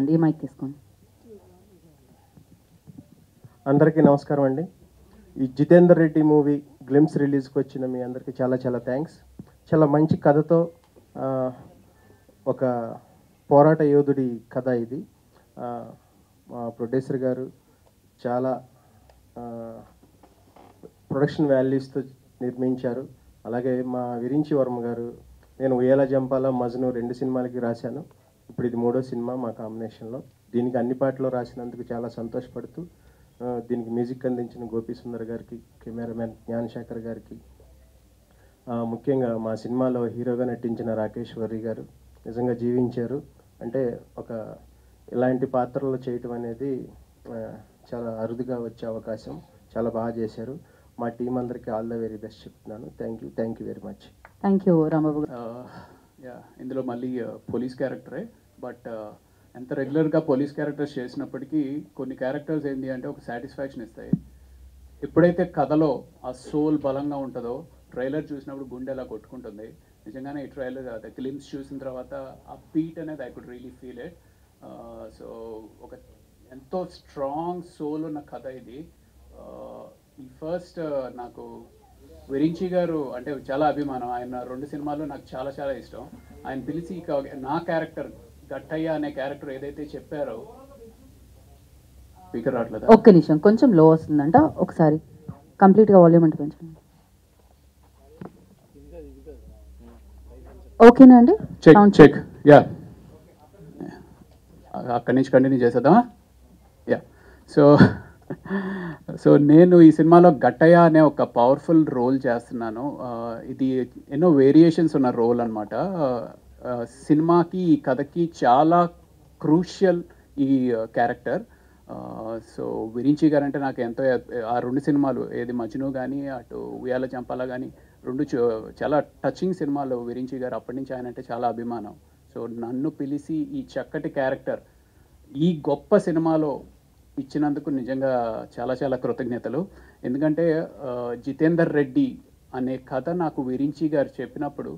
అండి మైక్ తీసుకోండి. అందరికీ నమస్కారం అండి. ఈ జితేందర్ రెడ్డి మూవీ గ్లిమ్స్ రిలీజ్కి వచ్చిన మీ అందరికీ చాలా చాలా థ్యాంక్స్. చాలా మంచి కథతో ఒక పోరాట యోధుడి కథ ఇది. మా ప్రొడ్యూసర్ గారు చాలా ప్రొడక్షన్ వాల్యూస్తో నిర్మించారు. అలాగే మా విరించి వర్మ గారు, నేను ఉయ్యాల జంపాల, మజ్ను 2 సినిమాలకి రాశాను. ఇప్పుడు ఇది 3వ సినిమా మా కాంబినేషన్లో. దీనికి అన్ని పాటలు రాసినందుకు చాలా సంతోషపడుతూ దీనికి మ్యూజిక్ అందించిన గోపి సుందర్ గారికి, కెమెరామెన్ జ్ఞానశేఖర్ గారికి, ముఖ్యంగా మా సినిమాలో హీరోగా నటించిన రాకేష్ వర్రి గారు నిజంగా జీవించారు. అంటే ఒక ఇలాంటి పాత్రలు చేయటం అనేది చాలా అరుదుగా వచ్చే అవకాశం. చాలా బాగా చేశారు. మా టీం అందరికీ ఆల్ ద వెరీ బెస్ట్ చెప్తున్నాను. Thank you very much. Thank you Rambabu. ఇందులో మళ్ళీ పోలీస్ క్యారెక్టరే, బట్ ఎంత రెగ్యులర్గా పోలీస్ క్యారెక్టర్స్ చేసినప్పటికీ కొన్ని క్యారెక్టర్స్ ఏంటి అంటే ఒక సాటిస్ఫాక్షన్ ఇస్తాయి. ఎప్పుడైతే కథలో ఆ సోల్ బలంగా ఉంటుందో ట్రైలర్ చూసినప్పుడు గుండె ఎలా కొట్టుకుంటుంది. నిజంగానే ఈ ట్రైలర్ ద గ్లిమ్స్ చూసిన తర్వాత ఆ బీట్ అనేది I could really feel it. So ఒక ఎంతో స్ట్రాంగ్ సోల్ ఉన్న కథ ఇది. ఈ ఫస్ట్ నాకు విరించి గారు అంటే చాలా అభిమానం. ఆయన 2 సినిమాలు నాకు చాలా చాలా ఇష్టం. ఆయన పిలిచి నా క్యారెక్టర్ గట్టయ్య అనే క్యారెక్టర్ ఏదైతే చెప్పారో, స్పీకర్ రావట్లేదా? ఒక్క నిమిషం, కొంచెం లో వస్తుందంట. ఒకసారి కంప్లీట్గా వాల్యూమ్ అంటే కొంచెం ఓకేనా అండి? చెక్ యా, అక్కడి నుంచి కంటిన్యూ చేసేద్దామా? యా, సో నేను ఈ సినిమాలో గట్టయ్య అనే ఒక పవర్ఫుల్ రోల్ చేస్తున్నాను. ఇది ఎన్నో వేరియేషన్స్ ఉన్న రోల్ అనమాట. సినిమాకి ఈ కథకి చాలా క్రూషియల్ ఈ క్యారెక్టర్. సో విరించి గారు అంటే నాకు ఎంతో, ఆ 2 సినిమాలు ఏది మజ్ను కానీ అటు ఉయ్యాల చంపాల కానీ 2 చాలా టచింగ్ సినిమాలు విరించి గారు. అప్పటి నుంచి ఆయన అంటే చాలా అభిమానం. సో నన్ను పిలిచి ఈ చక్కటి క్యారెక్టర్ ఈ గొప్ప సినిమాలో ఇచ్చినందుకు నిజంగా చాలా చాలా కృతజ్ఞతలు. ఎందుకంటే జితేందర్ రెడ్డి అనే కథ నాకు విరించి గారు చెప్పినప్పుడు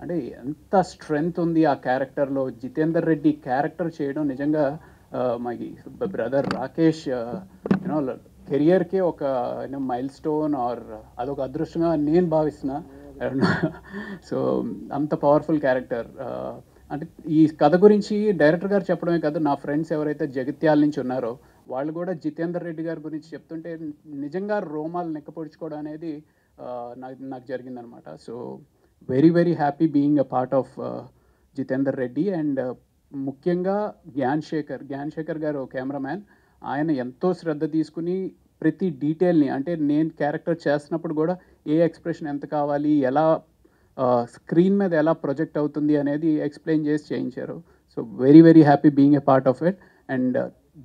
అంటే ఎంత స్ట్రెంగ్త్ ఉంది ఆ క్యారెక్టర్లో. జితేందర్ రెడ్డి క్యారెక్టర్ చేయడం నిజంగా మా బ్రదర్ రాకేష్ యూనో కెరియర్కే ఒక మైల్ స్టోన్ ఆర్ అదొక అదృష్టంగా నేను భావిస్తున్నా. సో అంత పవర్ఫుల్ క్యారెక్టర్. అంటే ఈ కథ గురించి డైరెక్టర్ గారు చెప్పడమే కాదు, నా ఫ్రెండ్స్ ఎవరైతే జగిత్యాల నుంచి ఉన్నారో వాళ్ళు కూడా జితేందర్ రెడ్డి గారి గురించి చెప్తుంటే నిజంగా రోమాలు నెక్కపొడుచుకోవడం అనేది నాకు జరిగిందనమాట. So very very happy being a part of Jitender Reddy. And ముఖ్యంగా జ్ఞానశేఖర్ గారు కెమెరామ్యాన్. ఆయన ఎంతో శ్రద్ధ తీసుకుని ప్రతి డీటెయిల్ని, అంటే నేను క్యారెక్టర్ చేస్తున్నప్పుడు కూడా ఏ ఎక్స్ప్రెషన్ ఎంత కావాలి, ఎలా స్క్రీన్ మీద ఎలా ప్రొజెక్ట్ అవుతుంది అనేది ఎక్స్ప్లెయిన్ చేసి చేయించారు. So very very happy being a part of it. And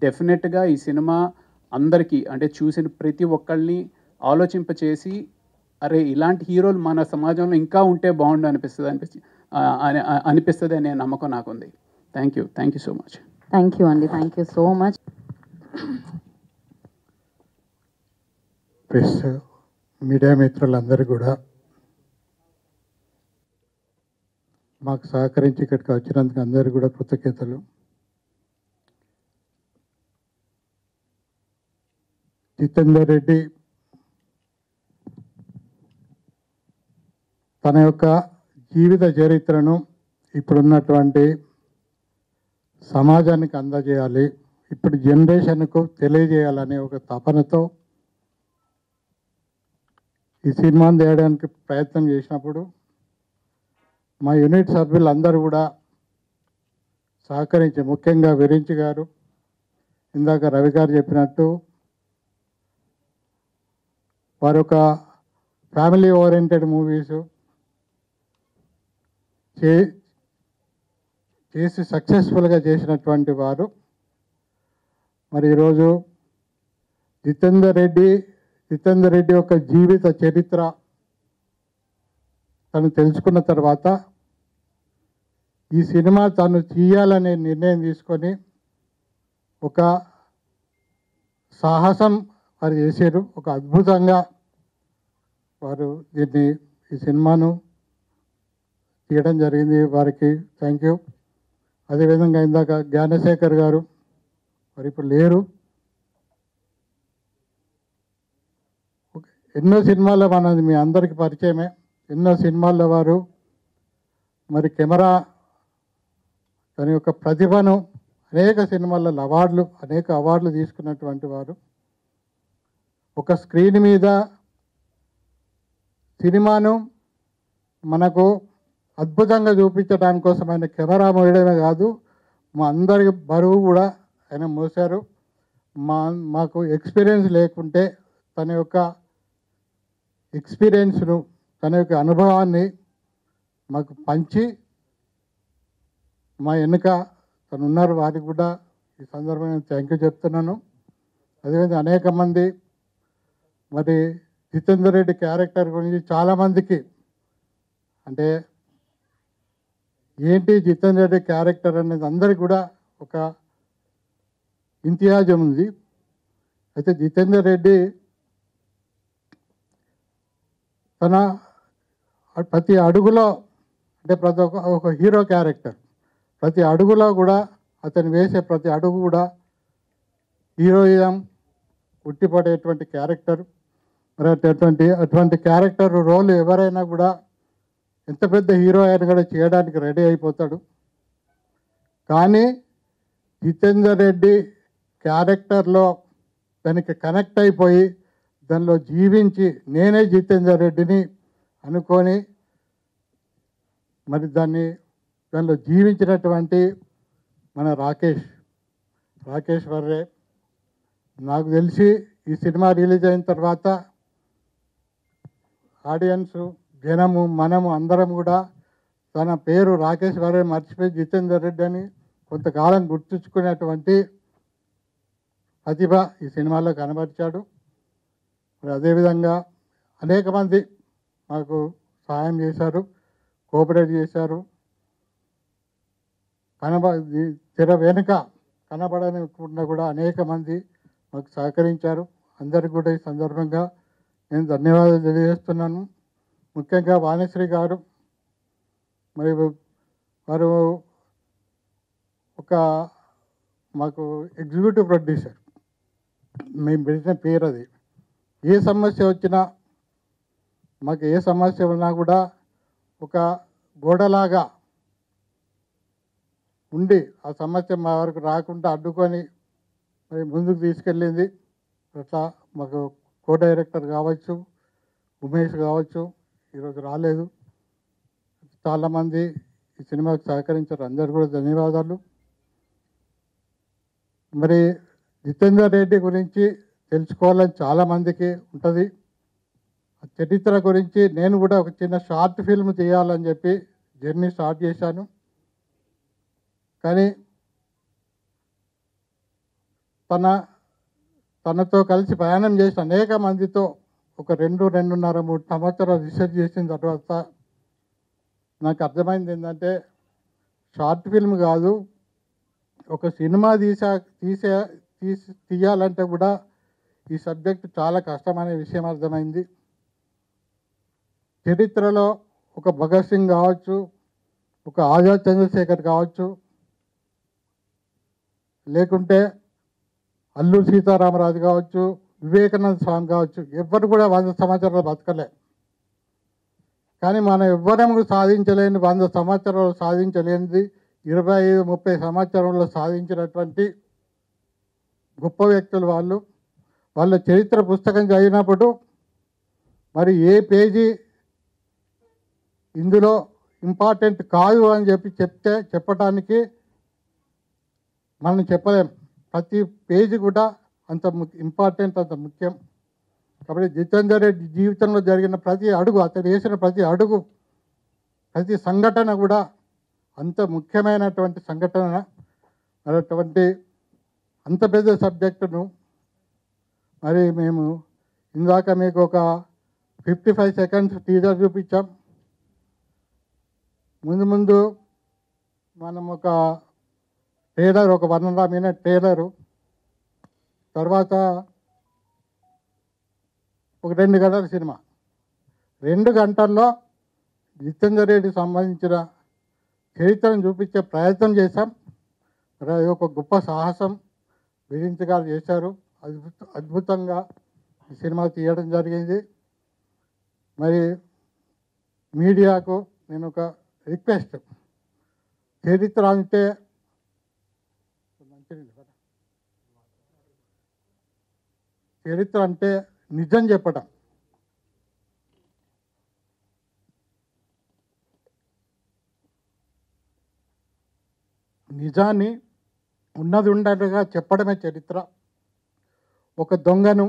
డెఫినెట్గా ఈ సినిమా అందరికీ అంటే చూసిన ప్రతి ఒక్కళ్ళని ఆలోచింపచేసి అరే ఇలాంటి హీరోలు మన సమాజంలో ఇంకా ఉంటే బాగుండు అనిపిస్తుంది అనే నమ్మకం నాకుంది. Thank you so much. Thank you అండి, thank you so much. Press media మిత్రులందరూ కూడా మాకు సహకరించి ఇక్కడికి వచ్చినందుకు అందరూ కూడా కృతజ్ఞతలు. జితేందర్ రెడ్డి తన యొక్క జీవిత చరిత్రను ఇప్పుడున్నటువంటి సమాజానికి అందజేయాలి, ఇప్పుడు జనరేషన్కు తెలియజేయాలనే ఒక తపనతో ఈ సినిమాను తీయడానికి ప్రయత్నం చేసినప్పుడు మా యూనిట్ సభ్యులందరూ కూడా సహకరించి, ముఖ్యంగా విరించి గారు, ఇందాక రవి గారు చెప్పినట్టు వారు ఒక ఫ్యామిలీ ఓరియంటెడ్ మూవీస్ చేసి సక్సెస్ఫుల్గా చేసినటువంటి వారు. మరి ఈరోజు జితేందర్ రెడ్డి యొక్క జీవిత చరిత్ర తను తెలుసుకున్న తర్వాత ఈ సినిమా తను చేయాలనే నిర్ణయం తీసుకొని ఒక సాహసం వారు చేశారు. ఒక అద్భుతంగా వారు ఈ సినిమాను తీయడం జరిగింది. వారికి థ్యాంక్ యూ. అదేవిధంగా ఇందాక జ్ఞానశేఖర్ గారు మరి ఇప్పుడు లేరు. ఎన్నో సినిమాల్లో మనది మీ అందరికీ పరిచయమే. ఎన్నో సినిమాల్లో వారు మరి కెమెరా తన యొక్క ప్రతిభను అనేక సినిమాల్లో అనేక అవార్డులు తీసుకున్నటువంటి వారు. ఒక స్క్రీన్ మీద సినిమాను మనకు అద్భుతంగా చూపించడానికి కోసం ఆయన కెమెరా మోయడమే కాదు, మా అందరి బరువు కూడా ఆయన మోసారు. మాకు ఎక్స్పీరియన్స్ లేకుంటే తన యొక్క ఎక్స్పీరియన్స్ను, తన యొక్క అనుభవాన్ని మాకు పంచి మా వెనుక తను ఉన్నారు. వారికి కూడా ఈ సందర్భంగా థ్యాంక్ యూ చెప్తున్నాను. అదేవిధంగా అనేక మంది మరి జితేందర్ రెడ్డి క్యారెక్టర్ గురించి చాలామందికి అంటే ఏంటి జితేందర్ రెడ్డి క్యారెక్టర్ అనేది అందరికి కూడా ఒక ఇంతియాజం ఉంది. అయితే జితేందర్ రెడ్డి తన ప్రతి అడుగులో అంటే ఒక హీరో క్యారెక్టర్, ప్రతి అడుగులో కూడా అతను వేసే ప్రతి అడుగు కూడా హీరోయిజం ఉట్టిపడేటువంటి క్యారెక్టర్. మరి అటువంటి క్యారెక్టర్ రోల్ ఎవరైనా కూడా ఎంత పెద్ద హీరో అయినా కూడా చేయడానికి రెడీ అయిపోతాడు. కానీ జితేందర్ రెడ్డి క్యారెక్టర్లో దానికి కనెక్ట్ అయిపోయి దానిలో జీవించి నేనే జితేందర్ రెడ్డిని అనుకొని మరి దానిలో జీవించినటువంటి మన రాకేష్ వర్రే. నాకు తెలిసి ఈ సినిమా రిలీజ్ అయిన తర్వాత ఆడియన్స్, జనము, మనము అందరం కూడా తన పేరు రాకేష్ వర్రే మర్చిపోయి జితేందర్ రెడ్డి అని కొంతకాలం గుర్తుంచుకునేటువంటి ప్రతిభ ఈ సినిమాలో కనబరిచాడు. మరి అదేవిధంగా అనేక మంది మాకు సహాయం చేశారు, కోఆపరేట్ చేశారు. తెర వెనుక కనబడకుండా కూడా అనేక మంది మాకు సహకరించారు. అందరికీ కూడా ఈ సందర్భంగా నేను ధన్యవాదాలు తెలియజేస్తున్నాను. ముఖ్యంగా వాణిశ్రీ గారు మరి వారు ఒక మాకు ఎగ్జిక్యూటివ్ ప్రొడ్యూసర్, మేము పెట్టిన పేరు అది. ఏ సమస్య వచ్చినా మాకు ఏ సమస్య ఉన్నా కూడా ఒక గోడలాగా ఉండి ఆ సమస్య మా వరకు రాకుండా అడ్డుకొని మరి ముందుకు తీసుకెళ్ళింది. అట్లా మాకు కో డైరెక్టర్ కావచ్చు, ఉమేష్ కావచ్చు, ఈరోజు రాలేదు, చాలామంది ఈ సినిమాకు సహకరించారు. అందరు కూడా ధన్యవాదాలు. మరి జితేందర్ రెడ్డి గురించి తెలుసుకోవాలని చాలామందికి ఉంటుంది. ఆ చరిత్ర గురించి నేను కూడా ఒక చిన్న షార్ట్ ఫిల్మ్ చేయాలని చెప్పి జర్నీ స్టార్ట్ చేశాను. కానీ తనతో కలిసి ప్రయాణం చేసిన అనేక మందితో ఒక 2.5-3 సంవత్సరాలు రీసెర్చ్ చేసిన తర్వాత నాకు అర్థమైంది ఏంటంటే షార్ట్ ఫిల్మ్ కాదు, ఒక సినిమా తీయాలంటే కూడా ఈ సబ్జెక్ట్ చాలా కష్టమనే విషయం అర్థమైంది. చరిత్రలో ఒక భగత్ సింగ్ కావచ్చు, ఒక ఆజాద్ చంద్రశేఖర్ కావచ్చు, లేకుంటే అల్లూరి సీతారామరాజు కావచ్చు, వివేకానంద స్వామి కావచ్చు, ఎవ్వరు కూడా 100 సంవత్సరాలు బతకలే. కానీ మనం ఎవ్వరం సాధించలేని 100 సంవత్సరాలు సాధించలేనిది 25-30 సంవత్సరంలో సాధించినటువంటి గొప్ప వ్యక్తులు వాళ్ళు. వాళ్ళ చరిత్ర పుస్తకం చదివినప్పుడు మరి ఏ పేజీ ఇందులో ఇంపార్టెంట్ కాదు అని చెప్పటానికి మనం చెప్పలేం. ప్రతి పేజీ కూడా అంత ఇంపార్టెంట్, అంత ముఖ్యం. కాబట్టి జితేందర్ రెడ్డి జీవితంలో జరిగిన ప్రతి అడుగు, అతను వేసిన ప్రతి అడుగు, ప్రతి సంఘటన కూడా అంత ముఖ్యమైనటువంటి సంఘటన, అటువంటి అంత పెద్ద సబ్జెక్టును మరి మేము ఇందాక మీకు ఒక 55 సెకండ్స్ టీజర్ చూపించాం. ముందు మనం ఒక ట్రైలర్, ఒక 1.5 మినిట్ ట్రైలరు, తర్వాత ఒక 2 గంటల సినిమా. 2 గంటల్లో జితేందర్ రెడ్డికి సంబంధించిన చరిత్రను చూపించే ప్రయత్నం చేశాం. మరి అది ఒక గొప్ప సాహసం విరించి గారు చేశారు. అద్భుతంగా ఈ సినిమా తీయడం జరిగింది. మరి మీడియాకు నేను ఒక రిక్వెస్ట్, చరిత్ర అంటే నిజం చెప్పటం. నిజాన్ని ఉన్నది ఉండగా చెప్పడమే చరిత్ర. ఒక దొంగను,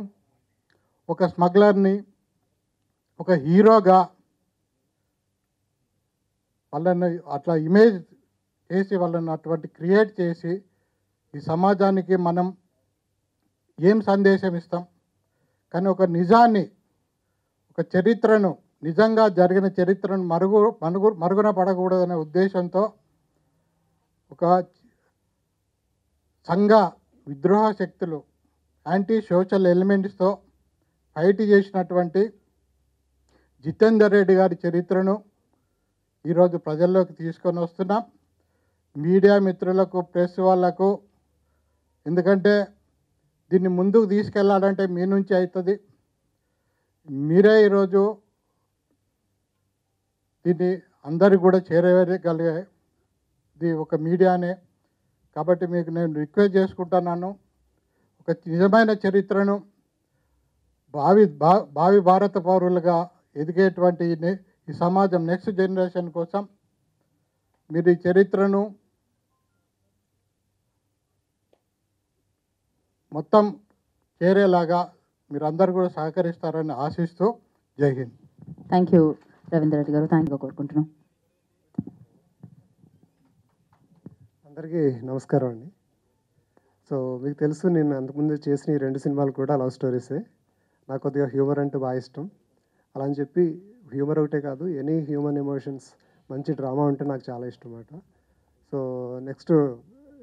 ఒక స్మగ్లర్ని ఒక హీరోగా వాళ్ళని అట్లా ఇమేజ్ చేసి, వాళ్ళని అటువంటి క్రియేట్ చేసి ఈ సమాజానికి మనం ఏం సందేశం ఇస్తాం? కానీ ఒక నిజాన్ని, ఒక చరిత్రను, నిజంగా జరిగిన చరిత్రను మరుగున పడకూడదనే ఉద్దేశంతో ఒక సంఘ విద్రోహ శక్తులు, యాంటీ సోషల్ ఎలిమెంట్స్తో ఫైట్ చేసినటువంటి జితేందర్ రెడ్డి గారి చరిత్రను ఈరోజు ప్రజల్లోకి తీసుకొని వస్తున్నాం. మీడియా మిత్రులకు, ప్రెస్ వాళ్లకు, ఎందుకంటే దీన్ని ముందుకు తీసుకెళ్లాలంటే మీ నుంచి అవుతుంది. మీరే ఈరోజు దీన్ని అందరికి కూడా చేరవేయగలిగేది ఒక మీడియానే. కాబట్టి మీకు నేను రిక్వెస్ట్ చేసుకుంటున్నాను, ఒక నిజమైన చరిత్రను భావి భారత పౌరులుగా ఎదిగేటువంటి ఈ సమాజం, నెక్స్ట్ జనరేషన్ కోసం మీరు ఈ చరిత్రను మొత్తం చేరేలాగా మీరందరూ కూడా సహకరిస్తారని ఆశిస్తూ జై హింద్. థ్యాంక్ యూ రవీంద్ర రెడ్డి గారు, థ్యాంక్ యూ కోరుకుంటున్నాం. అందరికీ నమస్కారం అండి. సో మీకు తెలుసు, నేను అంతకుముందు చేసిన ఈ 2 సినిమాలు కూడా లవ్ స్టోరీసే. నాకు కొద్దిగా హ్యూమర్ అంటే బాగా ఇష్టం. అలా అని చెప్పి హ్యూమర్ ఒకటే కాదు, ఎనీ హ్యూమన్ ఎమోషన్స్, మంచి డ్రామా ఉంటే నాకు చాలా ఇష్టం అన్నమాట. సో నెక్స్ట్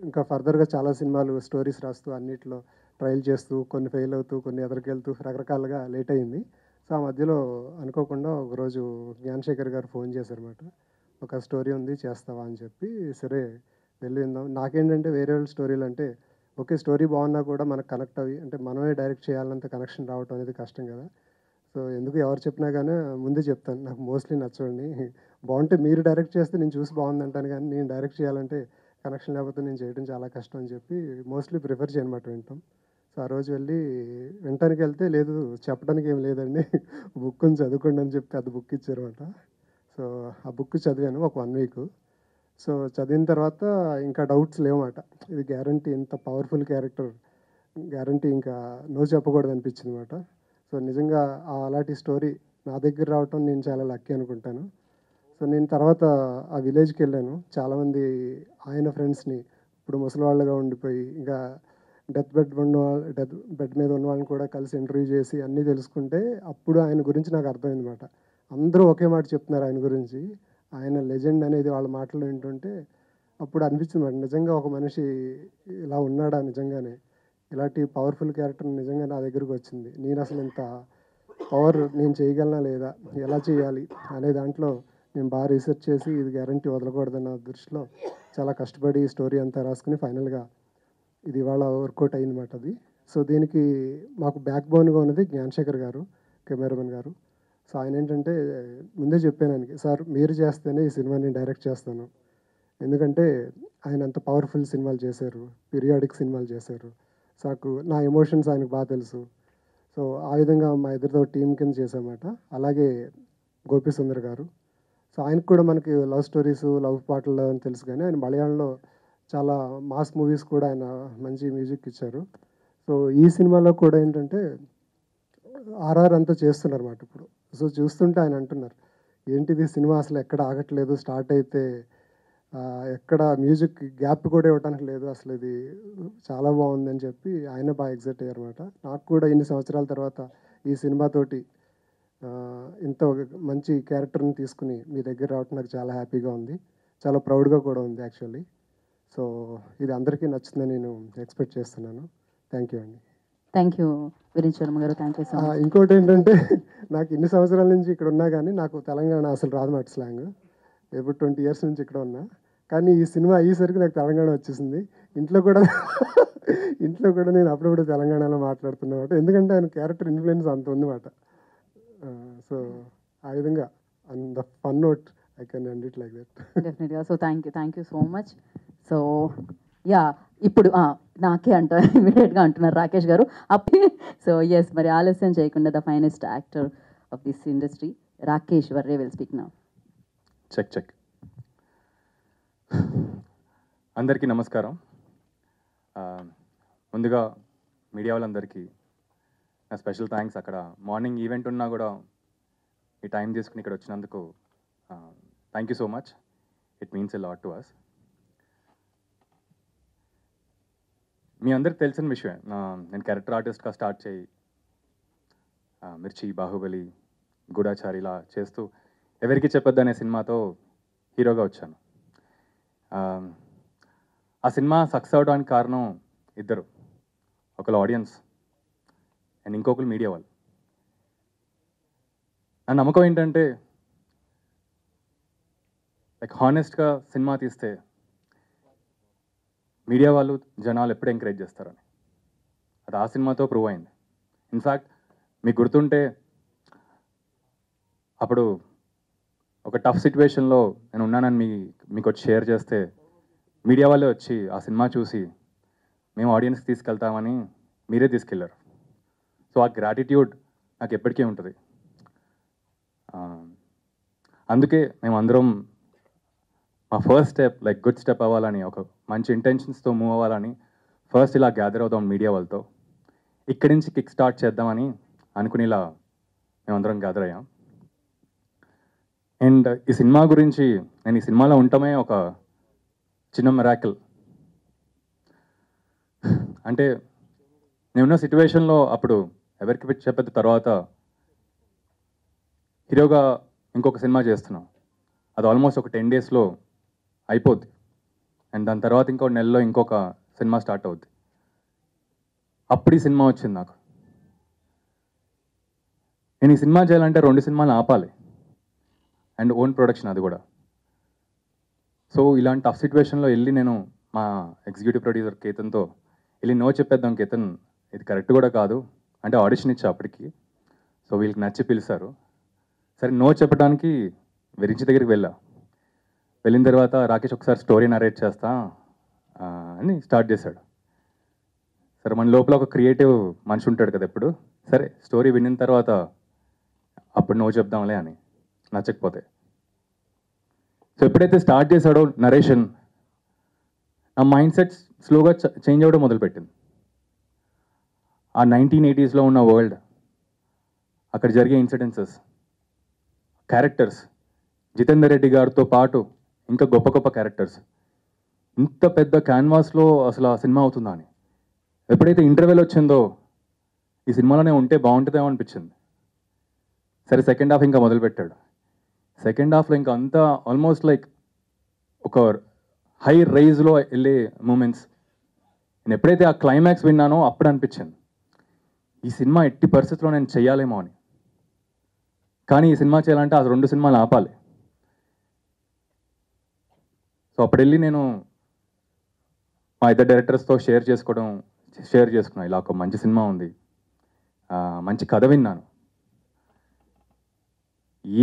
ఇంకా ఫర్దర్గా చాలా సినిమాలు స్టోరీస్ రాస్తూ, అన్నిట్లో ట్రయల్ చేస్తూ, కొన్ని ఫెయిల్ అవుతూ, కొన్ని ఎదురుకెళ్తూ రకరకాలుగా లేట్ అయింది. సో ఆ మధ్యలో అనుకోకుండా ఒకరోజు జ్ఞానశేఖర్ గారు ఫోన్ చేశారన్నమాట. ఒక స్టోరీ ఉంది చేస్తావా అని చెప్పి. సరే వెళ్ళి విందాం. నాకేంటంటే వేరే వాళ్ళ స్టోరీలు అంటే ఓకే, స్టోరీ బాగున్నా కూడా మనకు కనెక్ట్ అయ్యి, అంటే మనమే డైరెక్ట్ చేయాలంత కనెక్షన్ రావటం అనేది కష్టం కదా. సో ఎందుకు ఎవరు చెప్పినా కానీ ముందే చెప్తాను, నాకు మోస్ట్లీ నచ్చండి. బాగుంటే మీరు డైరెక్ట్ చేస్తే నేను చూసి బాగుందంటాను, కానీ నేను డైరెక్ట్ చేయాలంటే కనెక్షన్ లేకపోతే నేను చేయడం చాలా కష్టం అని చెప్పి మోస్ట్లీ ప్రిఫర్ చేయనమాట వింటాం. సో ఆ రోజు వెళ్ళి వినటానికి వెళ్తే, లేదు చెప్పడానికి ఏం లేదండి, బుక్ని చదువుకోండి అని చెప్పి పెద్ద బుక్ ఇచ్చారన్నమాట. సో ఆ బుక్ చదివాను ఒక 1 వీక్. సో చదివిన తర్వాత ఇంకా డౌట్స్ లేవన్నమాట. ఇది గ్యారంటీ, ఇంత పవర్ఫుల్ క్యారెక్టర్ గ్యారంటీ ఇంకా నో చెప్పకూడదు అనిపించింది అనమాట. సో నిజంగా అలాంటి స్టోరీ నా దగ్గర రావటం నేను చాలా లక్కీ అనుకుంటాను. సో నేను తర్వాత ఆ విలేజ్కి వెళ్ళాను. చాలామంది ఆయన ఫ్రెండ్స్ని, ఇప్పుడు ముసలివాళ్ళుగా ఉండిపోయి ఇంకా డెత్ బెడ్ మీద ఉన్న వాళ్ళని కూడా కలిసి ఇంటర్వ్యూ చేసి అన్నీ తెలుసుకుంటే అప్పుడు ఆయన గురించి నాకు అర్థమైంది అనమాట. అందరూ ఒకే మాట చెప్తున్నారు ఆయన గురించి, ఆయన లెజెండ్ అనేది వాళ్ళ మాటలు వింటుంటే అప్పుడు అనిపించింది మాట, నిజంగా ఒక మనిషి ఇలా ఉన్నాడా, నిజంగానే ఇలాంటి పవర్ఫుల్ క్యారెక్టర్ నిజంగా నా దగ్గరకు వచ్చింది. నేను అసలు ఇంత పవర్ నేను చేయగలనా లేదా, ఎలా చేయాలి అనే దాంట్లో నేను బాగా రీసెర్చ్ చేసి ఇది గ్యారంటీ వదలకూడదన్న దృష్టిలో చాలా కష్టపడి ఈ స్టోరీ అంతా రాసుకుని ఫైనల్గా ఇది ఇవాళ వర్కౌట్ అయిందన్నమాట అది. సో దీనికి మాకు బ్యాక్ బోన్గా ఉన్నది జ్ఞానశేఖర్ గారు, కెమెరామెన్ గారు. సో ఆయన ఏంటంటే ముందే చెప్పాను ఆయనకి, సార్ మీరు చేస్తేనే ఈ సినిమా నేను డైరెక్ట్ చేస్తాను, ఎందుకంటే ఆయన అంత పవర్ఫుల్ సినిమాలు చేశారు, పీరియాడిక్ సినిమాలు చేశారు. సో నా ఎమోషన్స్ ఆయనకు బాగా తెలుసు. సో ఆ విధంగా మా ఇద్దరితో టీం కింద చేసామన్నమాట. అలాగే గోపి సుందర్ గారు. సో ఆయనకు కూడా మనకి లవ్ స్టోరీస్, లవ్ పాటలు అని తెలుసు, కానీ ఆయన మలయాళంలో చాలా మాస్ మూవీస్ కూడా ఆయన మంచి మ్యూజిక్ ఇచ్చారు. సో ఈ సినిమాలో కూడా ఏంటంటే ఆర్ఆర్ అంతా చేస్తున్నారు అన్నమాట ఇప్పుడు. సో చూస్తుంటే ఆయన అంటున్నారు, ఏంటిది సినిమా అసలు ఎక్కడ ఆగట్లేదు, స్టార్ట్ అయితే ఎక్కడ మ్యూజిక్ గ్యాప్ కూడా ఇవ్వడానికి లేదు, అసలు ఇది చాలా బాగుందని చెప్పి ఆయన బాగా ఎగ్జైట్ అయ్యారు అనమాట. నాకు కూడా ఇన్ని సంవత్సరాల తర్వాత ఈ సినిమాతోటి ఇంత ఒక మంచి క్యారెక్టర్ని తీసుకుని మీ దగ్గర రావటం నాకు చాలా హ్యాపీగా ఉంది, చాలా ప్రౌడ్గా కూడా ఉంది యాక్చువల్లీ. సో ఇది అందరికీ నచ్చుతుందని నేను ఎక్స్పెక్ట్ చేస్తున్నాను. థ్యాంక్ యూ అండి. థ్యాంక్ యూ విరించి వర్మ గారు, థ్యాంక్ యూ సో మచ్. ఇంకోటి ఏంటంటే నాకు ఇన్ని సంవత్సరాల నుంచి ఇక్కడ ఉన్నా కానీ నాకు తెలంగాణ అసలు రాదు మాట స్లాంగ్. ఎప్పుడు 20 years నుంచి ఇక్కడ ఉన్నా, కానీ ఈ సినిమా అయ్యేసరికి నాకు తెలంగాణ వచ్చేసింది. ఇంట్లో కూడా నేను అప్పుడప్పుడు తెలంగాణలో మాట్లాడుతున్నమాట, ఎందుకంటే ఆయన క్యారెక్టర్ ఇన్ఫ్లుయెన్స్ అంత ఉందన్నమాట. సో ఆ విధంగా and the fun note I can end it like that. డెఫినెట్గా. So thank you so much. So yeah, ఇప్పుడు నాకే అంటారు ఇమీడియట్గా అంటున్నారు రాకేష్ గారు అప్పి. సో ఎస్, మరి ఆలస్యం చేయకుండా the finest actor of this industry Rakesh Varre will speak now. Check. అందరికీ నమస్కారం. ముందుగా మీడియా వాళ్ళందరికీ నా స్పెషల్ థ్యాంక్స్. అక్కడ మార్నింగ్ ఈవెంట్ ఉన్నా కూడా ఈ టైం తీసుకుని ఇక్కడ వచ్చినందుకు thank you so much. It means a lot to us. మీ అందరికి తెలిసిన విషయం, నేను క్యారెక్టర్ ఆర్టిస్ట్గా స్టార్ట్ చేయి మిర్చి, బాహుబలి, గూఢాచారి ఇలా చేస్తూ ఎవరికి చెప్పొద్దు అనే సినిమాతో హీరోగా వచ్చాను. ఆ సినిమా సక్సెస్ అవడానికి కారణం ఇద్దరు, ఒకరు ఆడియన్స్ అండ్ ఇంకొకరు మీడియా వాళ్ళు. నా నమ్మకం ఏంటంటే లైక్ హానెస్ట్గా సినిమా తీస్తే మీడియా వాళ్ళు జనాలు ఎప్పుడు ఎంకరేజ్ చేస్తారని, అది ఆ సినిమాతో ప్రూవ్ అయింది. ఇన్ఫ్యాక్ట్ మీకు గుర్తుంటే అప్పుడు ఒక టఫ్ సిచ్యువేషన్లో నేను ఉన్నానని మీకు వచ్చి షేర్ చేస్తే మీడియా వాళ్ళే వచ్చి ఆ సినిమా చూసి మేము ఆడియన్స్కి తీసుకెళ్తామని మీరే తీసుకెళ్లారు. సో ఆ గ్రాటిట్యూడ్ నాకు ఎప్పటికీ ఉంటుంది. అందుకే మేము అందరం మా first step like good step అవ్వాలని, ఒక మంచి ఇంటెన్షన్స్తో మూవ్ అవ్వాలని ఫస్ట్ ఇలా గ్యాదర్ అవుతాం మీడియా వాళ్ళతో. ఇక్కడి నుంచి కిక్ స్టార్ట్ చేద్దామని అనుకుని ఇలా మేమందరం గ్యాదర్ అయ్యాం. అండ్ ఈ సినిమా గురించి, నేను ఈ సినిమాలో ఉండటమే ఒక చిన్న మిరాకిల్. అంటే నేనున్న సిచ్యువేషన్లో అప్పుడు ఎవరికి చెప్పేది తర్వాత హీరోగా ఇంకొక సినిమా చేస్తున్నాం. అది ఆల్మోస్ట్ ఒక 10 daysలో అయిపోద్ది. అండ్ దాని తర్వాత ఇంకో నెలలో ఇంకొక సినిమా స్టార్ట్ అవుద్ది. అప్పుడు ఈ సినిమా వచ్చింది నాకు. నేను ఈ సినిమా చేయాలంటే 2 సినిమాలు ఆపాలి, అండ్ ఓన్ ప్రొడక్షన్ అది కూడా. సో ఇలాంటి టఫ్ సిచ్యువేషన్లో వెళ్ళి నేను మా ఎగ్జిక్యూటివ్ ప్రొడ్యూసర్ కేతన్తో వెళ్ళి నో చెప్పేద్దాం, కేతన్ ఇది కరెక్ట్ కూడా కాదు అంటే ఆడిషన్ ఇచ్చా అప్పటికి. సో వీళ్ళకి నచ్చి పిలిచారు. సరే నో చెప్పడానికి విరించి దగ్గరికి వెళ్ళిన తర్వాత రాకేష్ ఒకసారి స్టోరీ నరేట్ చేస్తా అని స్టార్ట్ చేశాడు. సరే మన లోపల ఒక క్రియేటివ్ మనిషి ఉంటాడు కదా ఎప్పుడు, సరే స్టోరీ విన్న తర్వాత అప్పుడు నో చెప్దాంలే అని, నచ్చకపోతే. సో ఎప్పుడైతే స్టార్ట్ చేశాడో నరేషన్, నా మైండ్ సెట్ స్లోగా చేంజ్ అవ్వడం మొదలుపెట్టింది. ఆ 1980s ఉన్న వరల్డ్, అక్కడ జరిగే ఇన్సిడెన్సెస్, క్యారెక్టర్స్, జితేందర్ రెడ్డి గారితో పాటు ఇంకా గొప్ప గొప్ప క్యారెక్టర్స్, ఇంత పెద్ద క్యాన్వాస్లో అసలు ఆ సినిమా అవుతుందా అని ఎప్పుడైతే ఇంటర్వెల్ వచ్చిందో ఈ సినిమాలోనే ఉంటే బాగుంటుందేమో అనిపించింది. సరే సెకండ్ హాఫ్ ఇంకా మొదలుపెట్టాడు. సెకండ్ హాఫ్లో ఇంకా అంతా ఆల్మోస్ట్ లైక్ ఒక హై రైజ్లో వెళ్ళే మూమెంట్స్. నేను ఎప్పుడైతే ఆ క్లైమాక్స్ విన్నానో అప్పుడు అనిపించింది ఈ సినిమా ఎట్టి పరిస్థితుల్లో నేను చెయ్యాలేమో అని. కానీ ఈ సినిమా చేయాలంటే ఆ 2 సినిమాలు ఆపాలి. సో అప్పుడు వెళ్ళి నేను మా ఇద్దరు డైరెక్టర్స్తో షేర్ చేసుకున్నాను, ఇలా ఒక మంచి సినిమా ఉంది, మంచి కథ విన్నాను.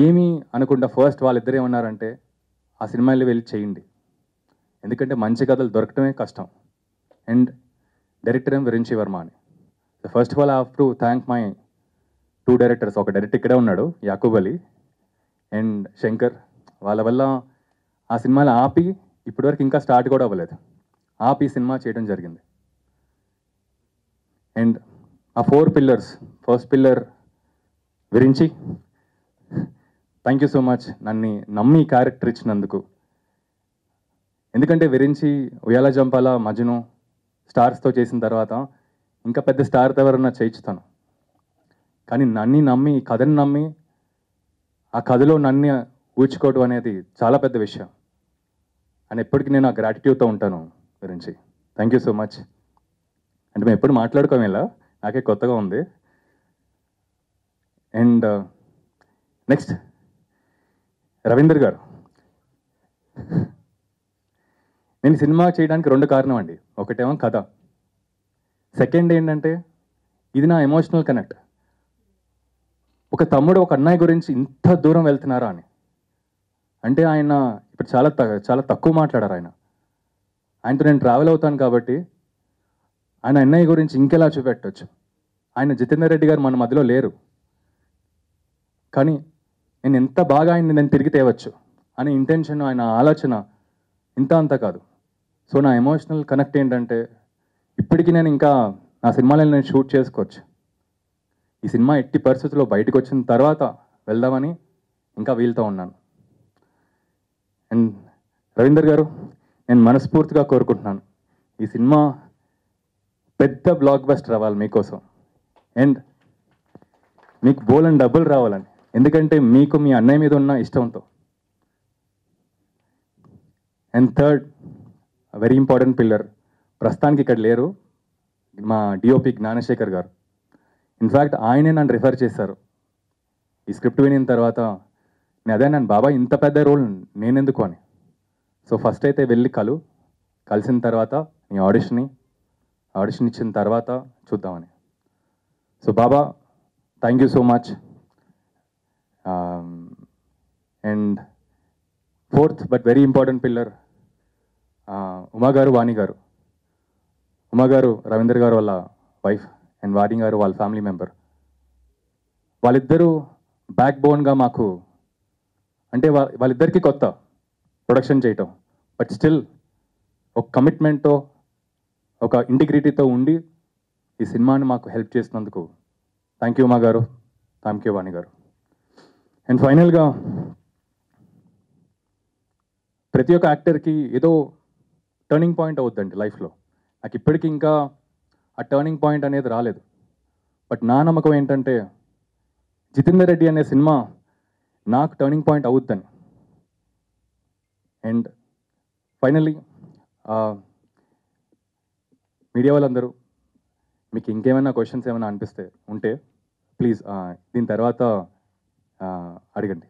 ఏమీ అనుకుంటా ఫస్ట్ వాళ్ళిద్దరు ఏమన్నారంటే ఆ సినిమాలో వెళ్ళి చేయండి, ఎందుకంటే మంచి కథలు దొరకటమే కష్టం. అండ్ డైరెక్టర్ ఏం విరించి వర్మ అని. First of all I have to thank my 2 directors. ఒక డైరెక్టర్ ఇక్కడే ఉన్నాడు, యాకూబ్ అలీ అండ్ శంకర్. వాళ్ళ వల్ల ఆ సినిమాలు ఆపి ఇప్పటివరకు ఇంకా స్టార్ట్ కూడా అవ్వలేదు, ఆపి సినిమా చేయడం జరిగింది. అండ్ ఆ 4 pillars, first pillar Virinchi, thank you so much నన్ను నమ్మి క్యారెక్టర్ ఇచ్చినందుకు. ఎందుకంటే విరించి ఉయ్యాల జంపాల మజ్ను స్టార్స్తో చేసిన తర్వాత ఇంకా పెద్ద స్టార్తో ఎవరన్నా చేయించుతాను. కానీ నన్ను నమ్మి, ఈ కథని నమ్మి, ఆ కథలో నన్ను ఊడ్చుకోవడం అనేది చాలా పెద్ద విషయం. అని ఎప్పటికీ నేను ఆ గ్రాటిట్యూడ్తో ఉంటాను గురించి. Thank you so much. అంటే మేము ఎప్పుడు మాట్లాడుకోం ఇలా, నాకే కొత్తగా ఉంది. అండ్ నెక్స్ట్ రవీందర్ గారు. నేను సినిమా చేయడానికి 2 కారణం అండి. ఒకటేమో కథ, సెకండ్ ఏంటంటే ఇది నా ఎమోషనల్ కనెక్ట్. ఒక తమ్ముడు ఒక అన్నయ్య గురించి ఇంత దూరం వెళ్తున్నారా అని. అంటే ఆయన ఇప్పుడు చాలా తక్కువ మాట్లాడారు. ఆయనతో నేను ట్రావెల్ అవుతాను కాబట్టి ఆయన అన్నయ్య గురించి ఇంకెలా చూపెట్టవచ్చు. ఆయన జితేందర్ రెడ్డి గారు మన మధ్యలో లేరు, కానీ నేను ఎంత బాగా ఆయన్ని నేను తిరిగి తేవచ్చు అనే ఇంటెన్షన్, ఆయన ఆలోచన ఇంత అంత కాదు. సో నా ఎమోషనల్ కనెక్ట్ ఏంటంటే ఇప్పటికీ నేను ఇంకా నా సినిమాలను నేను షూట్ చేసుకోవచ్చు. ఈ సినిమా ఎట్టి పరిస్థితుల్లో బయటకు వచ్చిన తర్వాత వెళ్దామని ఇంకా వీలుతో ఉన్నాను. అండ్ రవీందర్ గారు, నేను మనస్ఫూర్తిగా కోరుకుంటున్నాను ఈ సినిమా పెద్ద బ్లాక్ బస్టర్ అవ్వాలి మీకోసం, అండ్ మీకు బోలని డబ్బులు రావాలని. ఎందుకంటే మీకు మీ అన్నయ్య మీద ఉన్న ఇష్టంతో. And third, very important pillar, ప్రస్తుతానికి ఇక్కడ లేరు, మా డిఓపి జ్ఞానశేఖర్ గారు. ఇన్ఫ్యాక్ట్ ఆయనే నన్ను రిఫర్ చేశారు ఈ స్క్రిప్ట్ వినిన తర్వాత. నన్ను బాబాయ్ ఇంత పెద్ద రోల్ నేనెందుకు అని. సో ఫస్ట్ అయితే వెళ్ళి కలిసిన తర్వాత నీ ఆడిషన్ ఇచ్చిన తర్వాత చూద్దామని. So Baba, thank you so much. And fourth but very important pillar, Uma గారు, వాణి గారు. ఉమా గారు రవీందర్ గారు వాళ్ళ వైఫ్, అండ్ వాణి గారు వాళ్ళ ఫ్యామిలీ మెంబర్. వాళ్ళిద్దరూ బ్యాక్ బోన్గా మాకు, అంటే వాళ్ళిద్దరికీ కొత్త ప్రొడక్షన్ చేయటం, బట్ స్టిల్ ఒక కమిట్మెంట్తో, ఒక ఇంటిగ్రిటీతో ఉండి ఈ సినిమాని మాకు హెల్ప్ చేసినందుకు థ్యాంక్ యూ ఉమా గారు, థ్యాంక్ యూ వాణి గారు. అండ్ ఫైనల్గా ప్రతి ఒక్క యాక్టర్కి ఏదో టర్నింగ్ పాయింట్ అవుద్దండి లైఫ్లో. నాకు ఇప్పటికీ ఇంకా ఆ టర్నింగ్ పాయింట్ అనేది రాలేదు. బట్ నా నమ్మకం ఏంటంటే జితేందర్ రెడ్డి అనే సినిమా నాకు టర్నింగ్ పాయింట్ అవుద్దని. అండ్ ఫైనల్లీ మీడియా వాళ్ళందరూ మీకు ఇంకేమైనా క్వశ్చన్స్ ఏమైనా అనిపిస్తే ఉంటే ప్లీజ్ దీని తర్వాత అడగండి.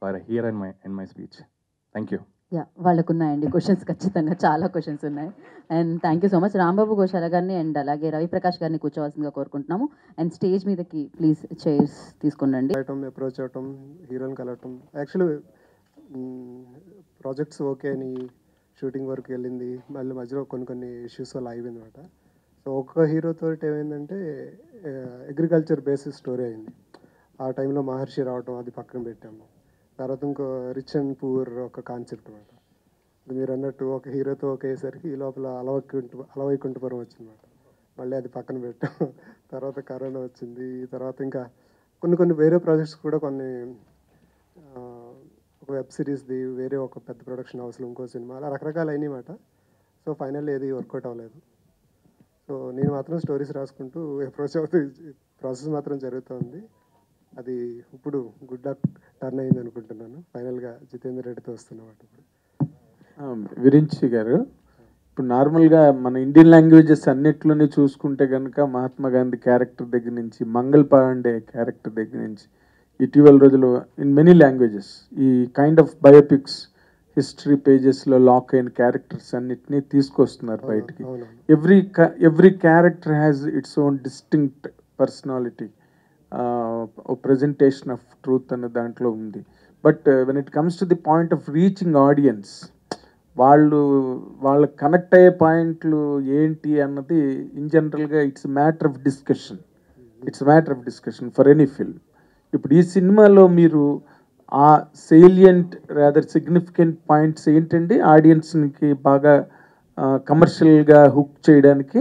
For here and my speech. Thank you. Yeah, వాళ్ళకు ఉన్నాయండి క్వశ్చన్స్, ఖచ్చితంగా చాలా క్వశ్చన్స్ ఉన్నాయి. And thank you so much. Rambabu గోశాల గారిని అండ్ అలాగే రవిప్రకాష్ గారిని కూర్చోవాల్సిందిగా కోరుకుంటున్నాము. అండ్ స్టేజ్ మీదకి ప్లీజ్ చైర్స్ తీసుకునండి. అప్రోచ్ అవటం, హీరోని కలవటం, యాక్చువల్లీ ప్రాజెక్ట్స్ ఓకే అని షూటింగ్ వరకు వెళ్ళింది, మళ్ళీ మధ్యలో కొన్ని ఇష్యూస్ వల్ల అయిపోయింది అనమాట. సో ఒక్క హీరోతో ఏమైందంటే అగ్రికల్చర్ బేసిస్ స్టోరీ అయింది. ఆ టైంలో మహర్షి రావటం, అది పక్కన పెట్టాము. తర్వాత ఇంకో రిచ్ అండ్ పూర్ ఒక కాన్సెప్ట్ అనమాట. మీరు అన్నట్టు ఒక హీరోతో ఒకేసరికి ఈ లోపల అలవైకుంఠపురం వచ్చిందన్నమాట. మళ్ళీ అది పక్కన పెట్టాం. తర్వాత కరోనా వచ్చింది. తర్వాత ఇంకా కొన్ని వేరే ప్రాజెక్ట్స్ కూడా ఒక వెబ్ సిరీస్ది, వేరే ఒక పెద్ద ప్రొడక్షన్ హౌస్లో ఇంకో సినిమా, అలా రకరకాలు అయినాయన్నమాట. సో ఫైనల్ ఏది వర్కౌట్ అవ్వలేదు. సో నేను మాత్రం స్టోరీస్ రాసుకుంటూ అప్రోచ్ అవుతూ ప్రాసెస్ మాత్రం జరుగుతుంది. అది ఇప్పుడు గుడ్ లక్ టర్న్ అయింది అనుకుంటున్నాను. ఫైనల్గా జితేందర్ రెడ్డితో వస్తున్నమాట. ఇప్పుడు విరించి గారు, ఇప్పుడు నార్మల్గా మన ఇండియన్ లాంగ్వేజెస్ అన్నిట్లోనే చూసుకుంటే కనుక మహాత్మా గాంధీ క్యారెక్టర్ దగ్గర నుంచి, మంగళ్ పాండే క్యారెక్టర్ దగ్గర నుంచి, ఇటీవల రోజులు ఇన్ మెనీ లాంగ్వేజెస్ ఈ కైండ్ ఆఫ్ బయోపిక్స్, హిస్టరీ పేజెస్లో లాక్ అయిన క్యారెక్టర్స్ అన్నిటినీ తీసుకొస్తున్నారు బయటికి. Every character has its own distinct personality, presentation of truth అనే దాంట్లో ఉంది. But when it comes to the point of reaching audience, వాళ్ళ కనెక్ట్ అయ్యే పాయింట్లు ఏంటి అన్నది ఇన్ జనరల్గా it's matter of discussion for any film. ఇప్పుడు ఈ సినిమాలో మీరు ఆ సేలియంట్ రాదర్ సిగ్నిఫికెంట్ పాయింట్స్ ఏంటండి ఆడియన్స్కి బాగా కమర్షియల్గా హుక్ చేయడానికి?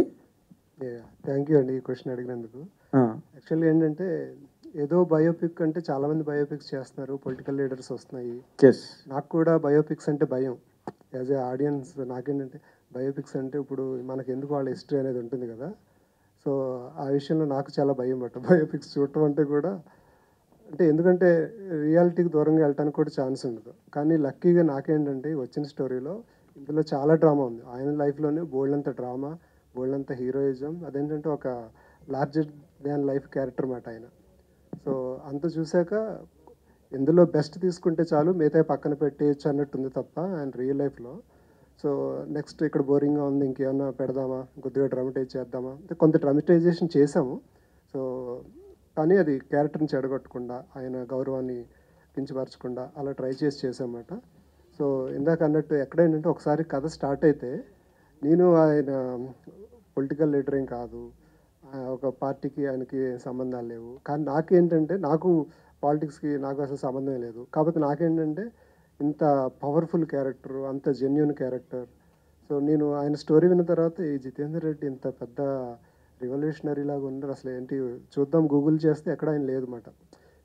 థ్యాంక్ యూ అండి ఈ క్వశ్చన్ అడిగినందుకు. యాక్చువల్లీ ఏంటంటే ఏదో బయోపిక్ అంటే చాలామంది బయోపిక్స్ చేస్తున్నారు, పొలిటికల్ లీడర్స్ వస్తున్నాయి. నాకు కూడా బయోపిక్స్ అంటే భయం. యాజ్ ఏ ఆడియన్స్ నాకేంటంటే బయోపిక్స్ అంటే ఇప్పుడు మనకి ఎందుకు వాళ్ళ హిస్టరీ అనేది ఉంటుంది కదా. సో ఆ విషయంలో నాకు చాలా భయం పట్ట బయోపిక్స్ చూడటం అంటే కూడా, అంటే ఎందుకంటే రియాలిటీకి దూరంగా వెళ్ళడానికి కూడా ఛాన్స్ ఉండదు. కానీ లక్కీగా నాకేంటంటే వచ్చిన స్టోరీలో ఇందులో చాలా డ్రామా ఉంది. ఆయన లైఫ్లోనే బోల్డంత డ్రామా, బోల్డంత హీరోయిజం, అదేంటంటే ఒక లార్జర్ దాన్ లైఫ్ క్యారెక్టర్ మాట ఆయన. సో అంత చూశాక ఇందులో బెస్ట్ తీసుకుంటే చాలు, మిగతా పక్కన పెట్టేయచ్చు అన్నట్టుంది తప్ప ఆయన రియల్ లైఫ్లో. సో నెక్స్ట్ ఇక్కడ బోరింగ్గా ఉంది, ఇంకేమన్నా పెడదామా, కొద్దిగా డ్రామటైజ్ చేద్దామా అంటే కొంత డ్రామటైజేషన్ చేసాము. సో కానీ అది క్యారెక్టర్ని చెడగొట్టకుండా, ఆయన గౌరవాన్ని కించపరచకుండా అలా ట్రై చేసామన్నమాట. సో ఇందాక అన్నట్టు ఎక్కడేంటంటే ఒకసారి కథ స్టార్ట్ అయితే, నేను ఆయన పొలిటికల్ లీడర్ ఏం కాదు, ఒక పార్టీకి ఆయనకి సంబంధాలు లేవు. కానీ నాకేంటంటే నాకు పాలిటిక్స్కి నాకు అసలు సంబంధం లేదు. కాకపోతే నాకేంటంటే ఇంత పవర్ఫుల్ క్యారెక్టర్, అంత జెన్యున్ క్యారెక్టర్. సో నేను ఆయన స్టోరీ విన్న తర్వాత ఈ జితేందర్ రెడ్డి ఇంత పెద్ద రివల్యూషనరీ లాగా ఉన్నారు, అసలు ఏంటి చూద్దాం గూగుల్ చేస్తే ఎక్కడ ఆయన లేదన్నమాట.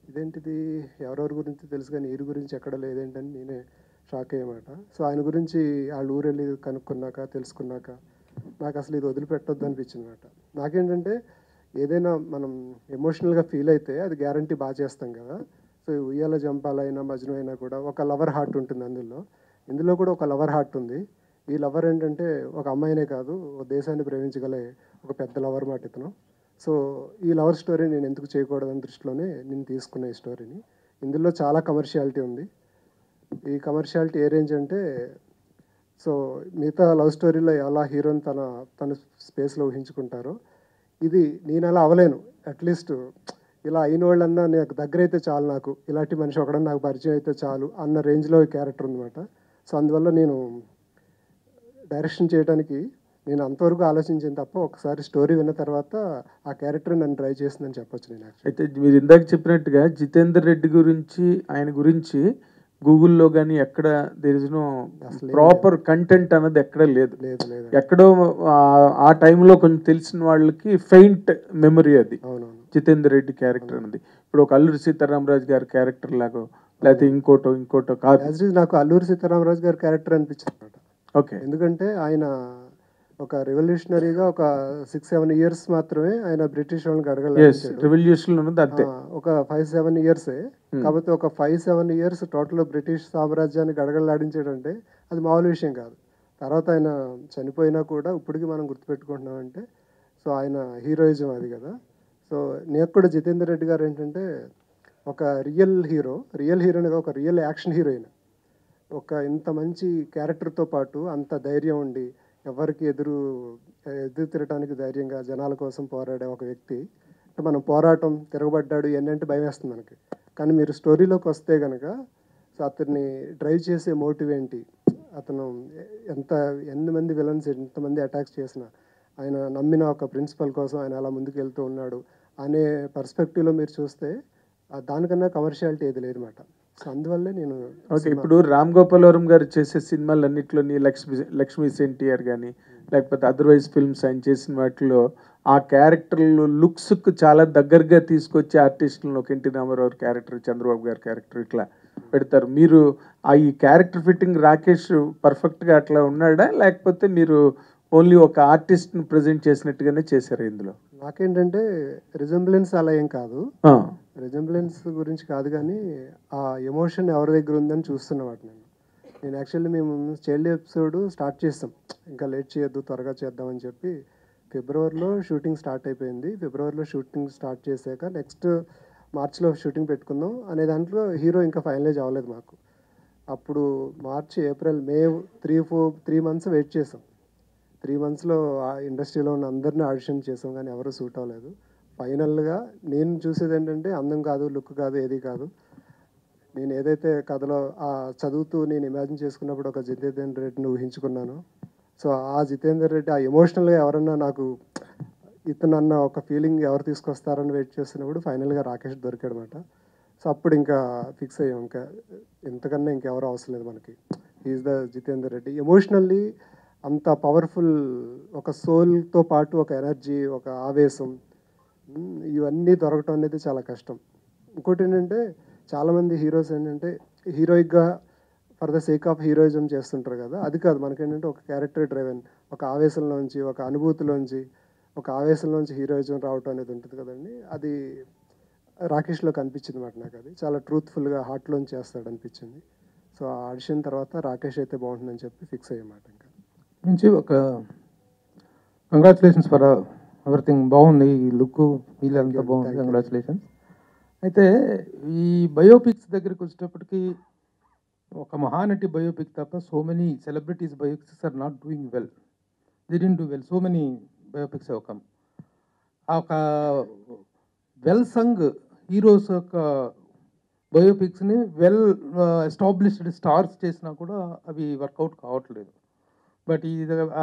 ఇదేంటిది ఎవరెవరి గురించి తెలుసు కానీ వీరి గురించి ఎక్కడ లేదేంటని నేనే షాక్ అయ్యమాట. సో ఆయన గురించి వాళ్ళ ఊరు వెళ్ళి కనుక్కున్నాక తెలుసుకున్నాక నాకు అసలు ఇది వదిలిపెట్టొద్దు అనిపించింది అనమాట. నాకేంటంటే ఏదైనా మనం ఎమోషనల్గా ఫీల్ అయితే అది గ్యారంటీ బాగా చేస్తాం కదా. సో ఉయ్యాల జంపాలైనా మజ్ను అయినా కూడా ఒక లవర్ హార్ట్ ఉంటుంది ఇందులో కూడా ఒక లవర్ హార్ట్ ఉంది. ఈ లవర్ ఏంటంటే ఒక అమ్మాయినే కాదు, ఒక దేశాన్ని ప్రేమించగలే ఒక పెద్ద లవర్ మాట ఇతను. సో ఈ లవర్ స్టోరీ నేను ఎందుకు చేయకూడదని దృష్టిలోనే నేను తీసుకున్న ఈ స్టోరీని. ఇందులో చాలా కమర్షియాలిటీ ఉంది. ఈ కమర్షియాలిటీ ఏ రేంజ్ అంటే, సో మిగతా లవ్ స్టోరీలో ఎలా హీరోని తన స్పేస్లో ఊహించుకుంటారో, ఇది నేను అలా అవ్వలేను. అట్లీస్ట్ ఇలా అయిన వాళ్ళన్నా నాకు దగ్గర అయితే చాలు, నాకు ఇలాంటి మనిషి ఒకడన్నా నాకు పరిచయం అయితే చాలు అన్న రేంజ్లో ఈ క్యారెక్టర్ ఉందన్నమాట. సో అందువల్ల నేను డైరెక్షన్ చేయడానికి నేను అంతవరకు ఆలోచించాను తప్ప ఒకసారి స్టోరీ విన్న తర్వాత ఆ క్యారెక్టర్ నన్ను ట్రై చేసిందని చెప్పొచ్చు నేను. అయితే మీరు ఇందాక చెప్పినట్టుగా జితేందర్ రెడ్డి గురించి, ఆయన గురించి గూగుల్లో కానీ ఎక్కడ there is no proper content అన్నది ఎక్కడ లేదు. ఎక్కడో ఆ టైంలో కొంచెం తెలిసిన వాళ్ళకి ఫెయింట్ మెమరీ అది జితేందర్ రెడ్డి క్యారెక్టర్ అన్నది. ఇప్పుడు ఒక అల్లూరి సీతారామరాజు గారి క్యారెక్టర్ లాగో లేకపోతే ఇంకోటో కాదు. నాకు అల్లూరి సీతారామరాజు గారి క్యారెక్టర్ అనిపించింది అనమాట. ఓకే, ఎందుకంటే ఆయన ఒక రెవల్యూషనరీగా ఒక 6-7 ఇయర్స్ మాత్రమే ఆయన బ్రిటిష్ వాళ్ళని రెవల్యూషన్ ఉన్నది అంతే, ఒక 5-7 ఇయర్సే. కాకపోతే ఒక 5-7 ఇయర్స్ టోటల్ బ్రిటిష్ సామ్రాజ్యాన్ని గడగడలాడించాడంటే అది మామూలు విషయం కాదు. తర్వాత ఆయన చనిపోయినా కూడా ఇప్పటికీ మనం గుర్తుపెట్టుకుంటున్నామంటే సో ఆయన హీరోయిజం అది కదా. సో నేను కూడా జితేందర్ రెడ్డి గారు ఏంటంటే ఒక రియల్ హీరోనిగా ఒక రియల్ యాక్షన్ హీరోయిన్, ఒక ఇంత మంచి క్యారెక్టర్తో పాటు అంత ధైర్యం ఉండి ఎవరికి ఎదురు తిరగడానికి ధైర్యంగా జనాల కోసం పోరాడే ఒక వ్యక్తి. మనం పోరాటం, తిరగబడ్డాడు ఏంటంటే భయం వేస్తుంది మనకి. కానీ మీరు స్టోరీలోకి వస్తే కనుక సో అతన్ని డ్రైవ్ చేసే మోటివ్ ఏంటి, అతను ఎంతమంది విలన్స్ ఎంతమంది అటాక్స్ చేసినా ఆయన నమ్మిన ఒక ప్రిన్సిపల్ కోసం ఆయన అలా ముందుకు వెళ్తూ ఉన్నాడు అనే పర్స్పెక్టివ్లో మీరు చూస్తే దానికన్నా కమర్షియాలిటీ ఏది లేదన్నమాట. సో అందువల్లే నేను ఓకే. ఇప్పుడు రామ్ గోపాల్ వర్మ గారు చేసే సినిమాలన్నింటిలోని లక్ష్మీ ఎన్టీఆర్ కానీ లేకపోతే అదర్వైజ్ ఫిల్మ్స్ ఆయన చేసిన వాటిలో ఆ క్యారెక్టర్లు లుక్స్కు చాలా దగ్గరగా తీసుకొచ్చే ఆర్టిస్టులను ఒక ఎన్టీ రామారావు క్యారెక్టర్, చంద్రబాబు గారి క్యారెక్టర్ ఇట్లా పెడతారు. మీరు ఈ క్యారెక్టర్ ఫిట్టింగ్ రాకేష్ పర్ఫెక్ట్గా అట్లా ఉన్నాడా, లేకపోతే మీరు ఓన్లీ ఒక ఆర్టిస్ట్ని ప్రజెంట్ చేసినట్టుగానే చేశారు ఇందులో? నాకేంటంటే రిజంబ్లెన్స్ అలా ఏం కాదు, రిజంబ్లెన్స్ గురించి కాదు, కానీ ఆ ఎమోషన్ ఎవరి దగ్గర ఉందని చూస్తున్నమాట. నేను యాక్చువల్లీ మేము చైల్డ్ ఎపిసోడ్ స్టార్ట్ చేస్తాం, ఇంకా లేట్ చేయొద్దు త్వరగా చేద్దామని చెప్పి ఫిబ్రవరిలో షూటింగ్ స్టార్ట్ అయిపోయింది. ఫిబ్రవరిలో షూటింగ్ స్టార్ట్ చేశాక నెక్స్ట్ మార్చ్లో షూటింగ్ పెట్టుకుందాం అనే దాంట్లో హీరో ఇంకా ఫైనలైజ్ అవ్వలేదు మాకు. అప్పుడు మార్చ్, ఏప్రిల్, మే 3 మంత్స్ వెయిట్ చేసాం. 3 మంత్స్లో ఆ ఇండస్ట్రీలో ఉన్న అందరినీ ఆడిషన్ చేసాం కానీ ఎవరు సూట్ అవ్వలేదు. ఫైనల్గా నేను చూసేది ఏంటంటే అందం కాదు, లుక్ కాదు, ఏది కాదు, నేను ఏదైతే కథలో చదువుతూ నేను ఇమాజిన్ చేసుకున్నప్పుడు ఒక జితేందర్ రెడ్డిని ఊహించుకున్నాను. సో ఆ జితేందర్ రెడ్డి ఆ ఎమోషనల్గా ఎవరన్నా నాకు ఇతను అన్న ఒక ఫీలింగ్ ఎవరు తీసుకొస్తారని వెయిట్ చేస్తున్నప్పుడు ఫైనల్గా రాకేష్ దొరికాడనమాట. సో అప్పుడు ఇంకా ఫిక్స్ అయ్యాం, ఇంకా ఇంతకన్నా ఇంకెవరు అవసరం లేదు మనకి, is the Jitender Reddy. Emotionally అంత పవర్ఫుల్, ఒక సోల్తో పాటు ఒక ఎనర్జీ, ఒక ఆవేశం, ఇవన్నీ దొరకటం అనేది చాలా కష్టం. ఇంకోటి ఏంటంటే చాలామంది హీరోస్ ఏంటంటే హీరోయిక్గా for the sake of heroism చేస్తుంటారు కదా, అది కాదు. మనకేంటంటే ఒక క్యారెక్టర్ డ్రైవెన్, ఒక ఆవేశంలోంచి, ఒక అనుభూతిలోంచి, ఒక ఆవేశంలోంచి హీరోయిజం రావటం అనేది ఉంటుంది కదండి. అది రాకేష్లో కనిపించింది మాట నాకు. అది చాలా ట్రూత్ఫుల్గా హార్ట్లోంచి చేస్తాడు అనిపించింది. సో ఆ ఆడిషన్ తర్వాత రాకేష్ అయితే బాగుంటుందని చెప్పి ఫిక్స్ అయ్యమాట. ఇంకా నుంచి ఒక కంగ్రాచులేషన్స్ ఫర్ ఎవ్రీథింగ్. బాగుంది ఈ లుక్, ఫీల్ అంతా బాగుంది. కంగ్రాచులేషన్స్. అయితే ఈ బయోపిక్స్ దగ్గరికి వచ్చేటప్పటికి ఒక మహానటి బయోపిక్ తప్ప so many celebrities biopics are not doing well. They didn't do well. So many biopics have come. ఆ ఒక వెల్ సంగ్ హీరోస్ యొక్క బయోపిక్స్ని వెల్ ఎస్టాబ్లిష్డ్ స్టార్స్ చేసినా కూడా అవి వర్కౌట్ కావట్లేదు. బట్ ఈ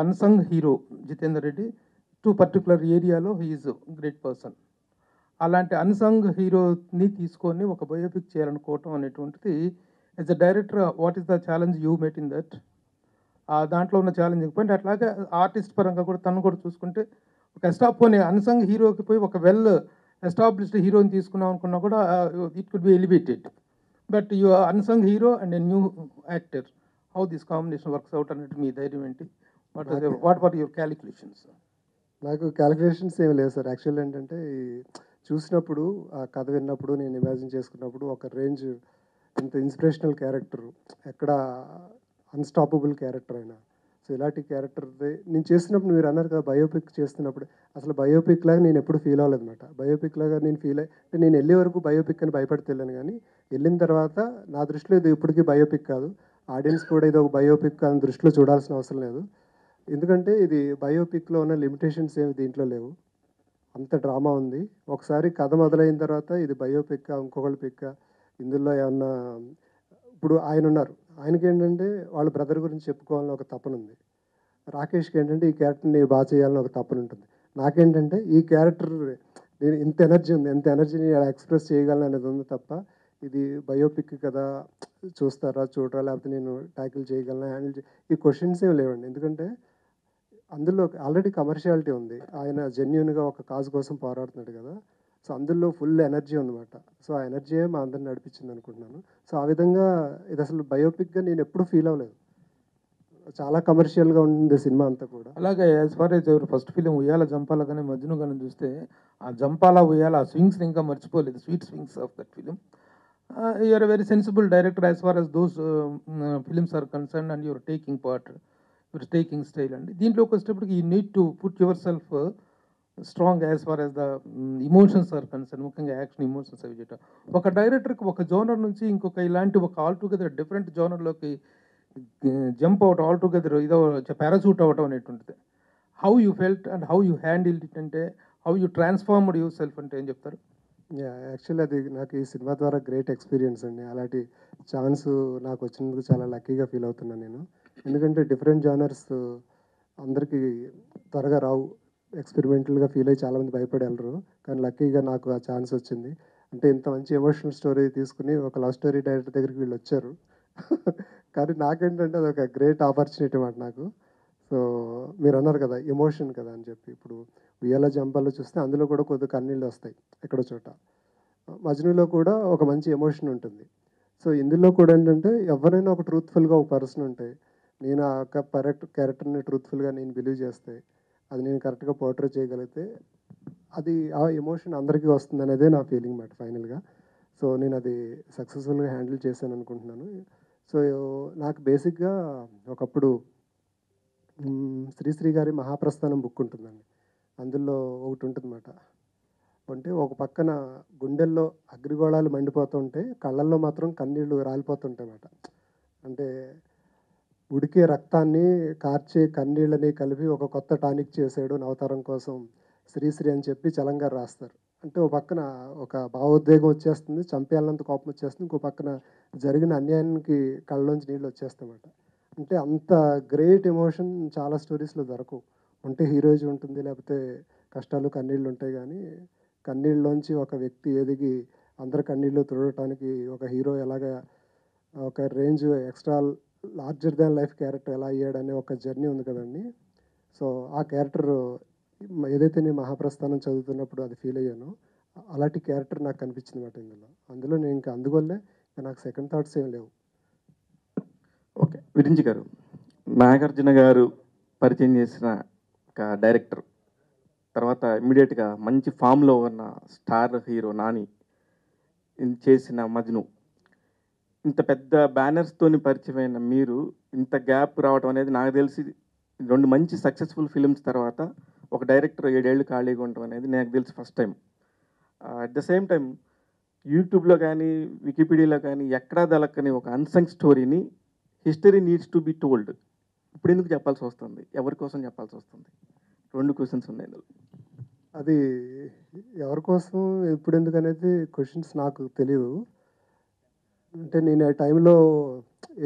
unsung hero Jitender Reddy to particular ఏరియాలో హీఈస్ గ్రేట్ పర్సన్. అలాంటి అన్సంగ్ హీరోని తీసుకొని ఒక బయోపిక్ చేయాలనుకోవటం అనేటువంటిది as a director what is the challenge you met in that? దాంట్లో ఉన్న ఛాలెంజింగ్ పాయింట్. అట్లాగే ఆర్టిస్ట్ పరంగా కూడా తను కూడా చూసుకుంటే ఒక పోనీ అన్సంగ్ హీరోకి పోయి ఒక వెల్ ఎస్టాబ్లిష్డ్ హీరోని తీసుకున్నాం అనుకున్నా కూడా it could be elevated. But you unsung hero and a new actor, how this combination works out అన్నట్టు మీ ధైర్యం ఏంటి? What are your calculations? నాకు క్యాలిక్యులేషన్స్ ఏమి లేవు సార్. యాక్చువల్ ఏంటంటే ఈ చూసినప్పుడు, ఆ కథ విన్నప్పుడు, నేను ఇమాజిన్ చేసుకున్నప్పుడు ఒక రేంజ్, ఇంత ఇన్స్పిరేషనల్ క్యారెక్టర్, ఎక్కడ అన్స్టాపబుల్ క్యారెక్టర్ అయినా. సో ఇలాంటి క్యారెక్టర్ నేను చేస్తున్నప్పుడు, మీరు అన్నారు కదా బయోపిక్ చేస్తున్నప్పుడు, అసలు బయోపిక్ లాగా నేను ఎప్పుడు ఫీల్ అవ్వలేదు అనమాట. బయోపిక్ లాగా నేను ఫీల్ అంటే నేను వెళ్ళే వరకు బయోపిక్ అని భయపడితే వెళ్ళాను, కానీ వెళ్ళిన తర్వాత నా దృష్టిలో ఇది ఇప్పటికీ బయోపిక్ కాదు. ఆడియన్స్ కూడా ఇది ఒక బయోపిక్ అని దృష్టిలో చూడాల్సిన అవసరం లేదు. ఎందుకంటే ఇది బయోపిక్లో ఉన్న లిమిటేషన్స్ ఏమి దీంట్లో లేవు. అంత డ్రామా ఉంది. ఒకసారి కథ మొదలైన తర్వాత ఇది బయోపిక్, ఇంకొకళ్ళు పిక్, ఇందులో ఏమన్నా, ఇప్పుడు ఆయన ఉన్నారు, ఆయనకి ఏంటంటే వాళ్ళ బ్రదర్ గురించి చెప్పుకోవాలని ఒక తపన ఉంది. రాకేష్కి ఏంటంటే ఈ క్యారెక్టర్ని బాగా చేయాలని ఒక తపన ఉంటుంది. నాకేంటంటే ఈ క్యారెక్టర్ నేను ఇంత ఎనర్జీ ఉంది, ఎంత ఎనర్జీని ఎక్స్ప్రెస్ చేయగలను అనేది ఉంది తప్ప, ఇది బయోపిక్ కదా చూస్తారా చూడరా, లేకపోతే నేను ట్యాకిల్ చేయగలనా, హ్యాండిల్ ఈ క్వశ్చన్స్ ఏమి లేవండి. ఎందుకంటే అందులో ఆల్రెడీ కమర్షియాలిటీ ఉంది. ఆయన జెన్యున్గా ఒక కాజ్ కోసం పోరాడుతున్నాడు కదా. సో అందులో ఫుల్ ఎనర్జీ ఉందన్నమాట. సో ఆ ఎనర్జీయే మా అందరిని నడిపించింది అనుకుంటున్నాను. సో ఆ విధంగా ఇది అసలు బయోపిక్గా నేను ఎప్పుడూ ఫీల్ అవ్వలేదు. చాలా కమర్షియల్గా ఉంది సినిమా అంతా కూడా. అలాగే యాజ్ ఫార్ యాజ్ ఎవరు ఫస్ట్ ఫిలిం ఉయ్యాల జంపాల కానీ మజ్ను కానీ చూస్తే, ఆ జంపాల ఉయ్యాల ఆ స్వింగ్స్ని ఇంకా మర్చిపోలేదు, sweet swings of that film. You're very sensible director as far as those films are concern and your taking part, your taking style అండి. దీంట్లోకి వచ్చేటప్పటికి you need to put yourself strong as far as the emotions are concern, ముఖ్యంగా action emotions అవి చేయటం. ఒక డైరెక్టర్కి ఒక genre నుంచి ఇంకొక ఇలాంటి ఒక ఆల్ టుగెదర్ డిఫరెంట్ జోనర్లోకి జంప్ అవుట్ ఆల్ టుగెదర్, ఇదో పారాషూట్ అవ్వటం అనేటువంటిది. How you felt and how you handle it, అంటే how you transformed yourself అంటే ఏం చెప్తారు? యాక్చువల్లీ అది నాకు ఈ సినిమా ద్వారా గ్రేట్ ఎక్స్పీరియన్స్ అండి. అలాంటి ఛాన్స్ నాకు వచ్చినందుకు చాలా లక్కీగా ఫీల్ అవుతున్నాను నేను. ఎందుకంటే డిఫరెంట్ జానర్స్ అందరికీ త్వరగా రావు. ఎక్స్పెరిమెంటల్గా ఫీల్ అయ్యి చాలామంది భయపడి వెళ్ళరు, కానీ లక్కీగా నాకు ఆ ఛాన్స్ వచ్చింది. అంటే ఇంత మంచి ఎమోషనల్ స్టోరీ తీసుకుని ఒక లవ్ స్టోరీ డైరెక్టర్ దగ్గరికి వీళ్ళు వచ్చారు. కానీ నాకేంటంటే అది ఒక గ్రేట్ ఆపర్చునిటీ అన్నమాట నాకు. సో మీరు అన్నారు కదా ఎమోషన్ కదా అని చెప్పి, ఇప్పుడు ఉయ్యాల జంపాల్లో చూస్తే అందులో కూడా కొద్దిగా కన్నీళ్ళు వస్తాయి ఎక్కడో చోట. మజ్నులో కూడా ఒక మంచి ఎమోషన్ ఉంటుంది. సో ఇందులో కూడా ఏంటంటే ఎవరైనా ఒక ట్రూత్ఫుల్గా ఒక పర్సన్ ఉంటే, నేను ఆ యొక్క క్యారెక్టర్ని ట్రూత్ఫుల్గా నేను బిలీవ్ చేస్తే, అది నేను కరెక్ట్గా పోర్ట్రే చేయగలిగితే, అది ఆ ఎమోషన్ అందరికీ వస్తుంది అనేదే నా ఫీలింగ్ మాట ఫైనల్గా. సో నేను అది సక్సెస్ఫుల్గా హ్యాండిల్ చేశాను అనుకుంటున్నాను. సో నాకు బేసిక్గా ఒకప్పుడు శ్రీశ్రీ గారి మహాప్రస్థానం బుక్ ఉంటుందండి. అందులో ఒకటి ఉంటుందన్నమాట. అంటే ఒక పక్కన గుండెల్లో అగ్నిగోళాలు మండిపోతుంటే కళ్ళల్లో మాత్రం కన్నీళ్ళు రాలిపోతుంటాయి అన్నమాట. అంటే ఉడికే రక్తాన్ని కార్చే కన్నీళ్ళని కలిపి ఒక కొత్త టానిక్ చేసాడు నవతరం కోసం శ్రీశ్రీ అని చెప్పి చలంగారు రాస్తారు. అంటే ఒక పక్కన ఒక భావోద్వేగం వచ్చేస్తుంది, చంపేయాలన్నంత కోపం వచ్చేస్తుంది, ఇంకో పక్కన జరిగిన అన్యాయానికి కళ్ళలోంచి నీళ్ళు వచ్చేస్తాయన్నమాట. అంటే అంత గ్రేట్ ఎమోషన్ చాలా స్టోరీస్లో దొరకవు. ఉంటే హీరోయిజం ఉంటుంది, లేకపోతే కష్టాలు కన్నీళ్ళు ఉంటాయి, కానీ కన్నీళ్ళలోంచి ఒక వ్యక్తి ఎదిగి అందరి కన్నీళ్ళు తుడవటానికి ఒక హీరో ఎలాగా ఒక range extra larger than life character ఎలా అయ్యాడనే ఒక జర్నీ ఉంది కదండి. సో ఆ క్యారెక్టర్ ఏదైతే నేను మహాప్రస్థానం చదువుతున్నప్పుడు అది ఫీల్ అయ్యానో, అలాంటి క్యారెక్టర్ నాకు కనిపించింది అన్నమాట ఇందులో. నేను ఇంకా అందువల్లే నాకు సెకండ్ థాట్స్ ఏం లేవు. ఓకే, విరించి గారు, నాగార్జున గారు పరిచయం చేసిన ఒక డైరెక్టర్, తర్వాత ఇమ్మీడియట్గా మంచి ఫామ్లో ఉన్న స్టార్ హీరో నాని చేసిన మజ్ను, ఇంత పెద్ద బ్యానర్స్తోని పరిచయమైన మీరు ఇంత గ్యాప్ రావడం అనేది నాకు తెలిసి 2 మంచి సక్సెస్ఫుల్ ఫిల్మ్స్ తర్వాత ఒక డైరెక్టర్ 7 ఏళ్ళు ఖాళీగా ఉండడం అనేది నాకు తెలిసి first time. At the same time యూట్యూబ్లో కానీ వికీపీడియాలో కానీ ఎక్కడా దొరకని ఒక అన్సంగ్ స్టోరీని history needs to be told ఇప్పుడు ఎందుకు చెప్పాల్సి వస్తుంది, ఎవరి కోసం చెప్పాల్సి వస్తుంది? 2 క్వశ్చన్స్ ఉన్నాయి ఇందులో. అది ఎవరి కోసం ఇప్పుడు ఎందుకు అనేది క్వశ్చన్స్ నాకు తెలియదు. అంటే నేను ఆ టైంలో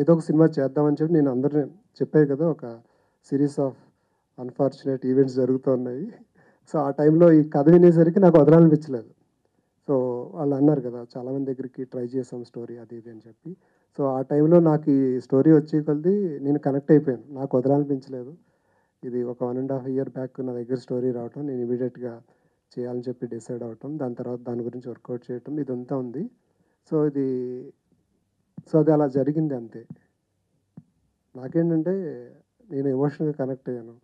ఏదో ఒక సినిమా చేద్దామని చెప్పి నేను అందరినీ చెప్పాను కదా, ఒక సిరీస్ ఆఫ్ అన్ఫార్చునేట్ ఈవెంట్స్ జరుగుతున్నాయి. సో ఆ టైంలో ఈ కథ వినేసరికి నాకు వదలాలనిపించలేదు. సో వాళ్ళు అన్నారు కదా, చాలామంది దగ్గరికి ట్రై చేసాం స్టోరీ అది ఇది అని చెప్పి. సో ఆ టైంలో నాకు ఈ స్టోరీ వచ్చే కొద్దీ నేను కనెక్ట్ అయిపోయాను, నాకు వదలాలనిపించలేదు. ఇది ఒక 1.5 ఇయర్ బ్యాక్ నా దగ్గర స్టోరీ రావటం, నేను ఇమీడియట్గా చేయాలని చెప్పి డిసైడ్ అవటం, దాని తర్వాత దాని గురించి వర్కౌట్ చేయటం, ఇదంతా ఉంది. సో అది అలా జరిగింది అంతే. నాకేంటంటే నేను ఎమోషన్గా కనెక్ట్ అయ్యాను.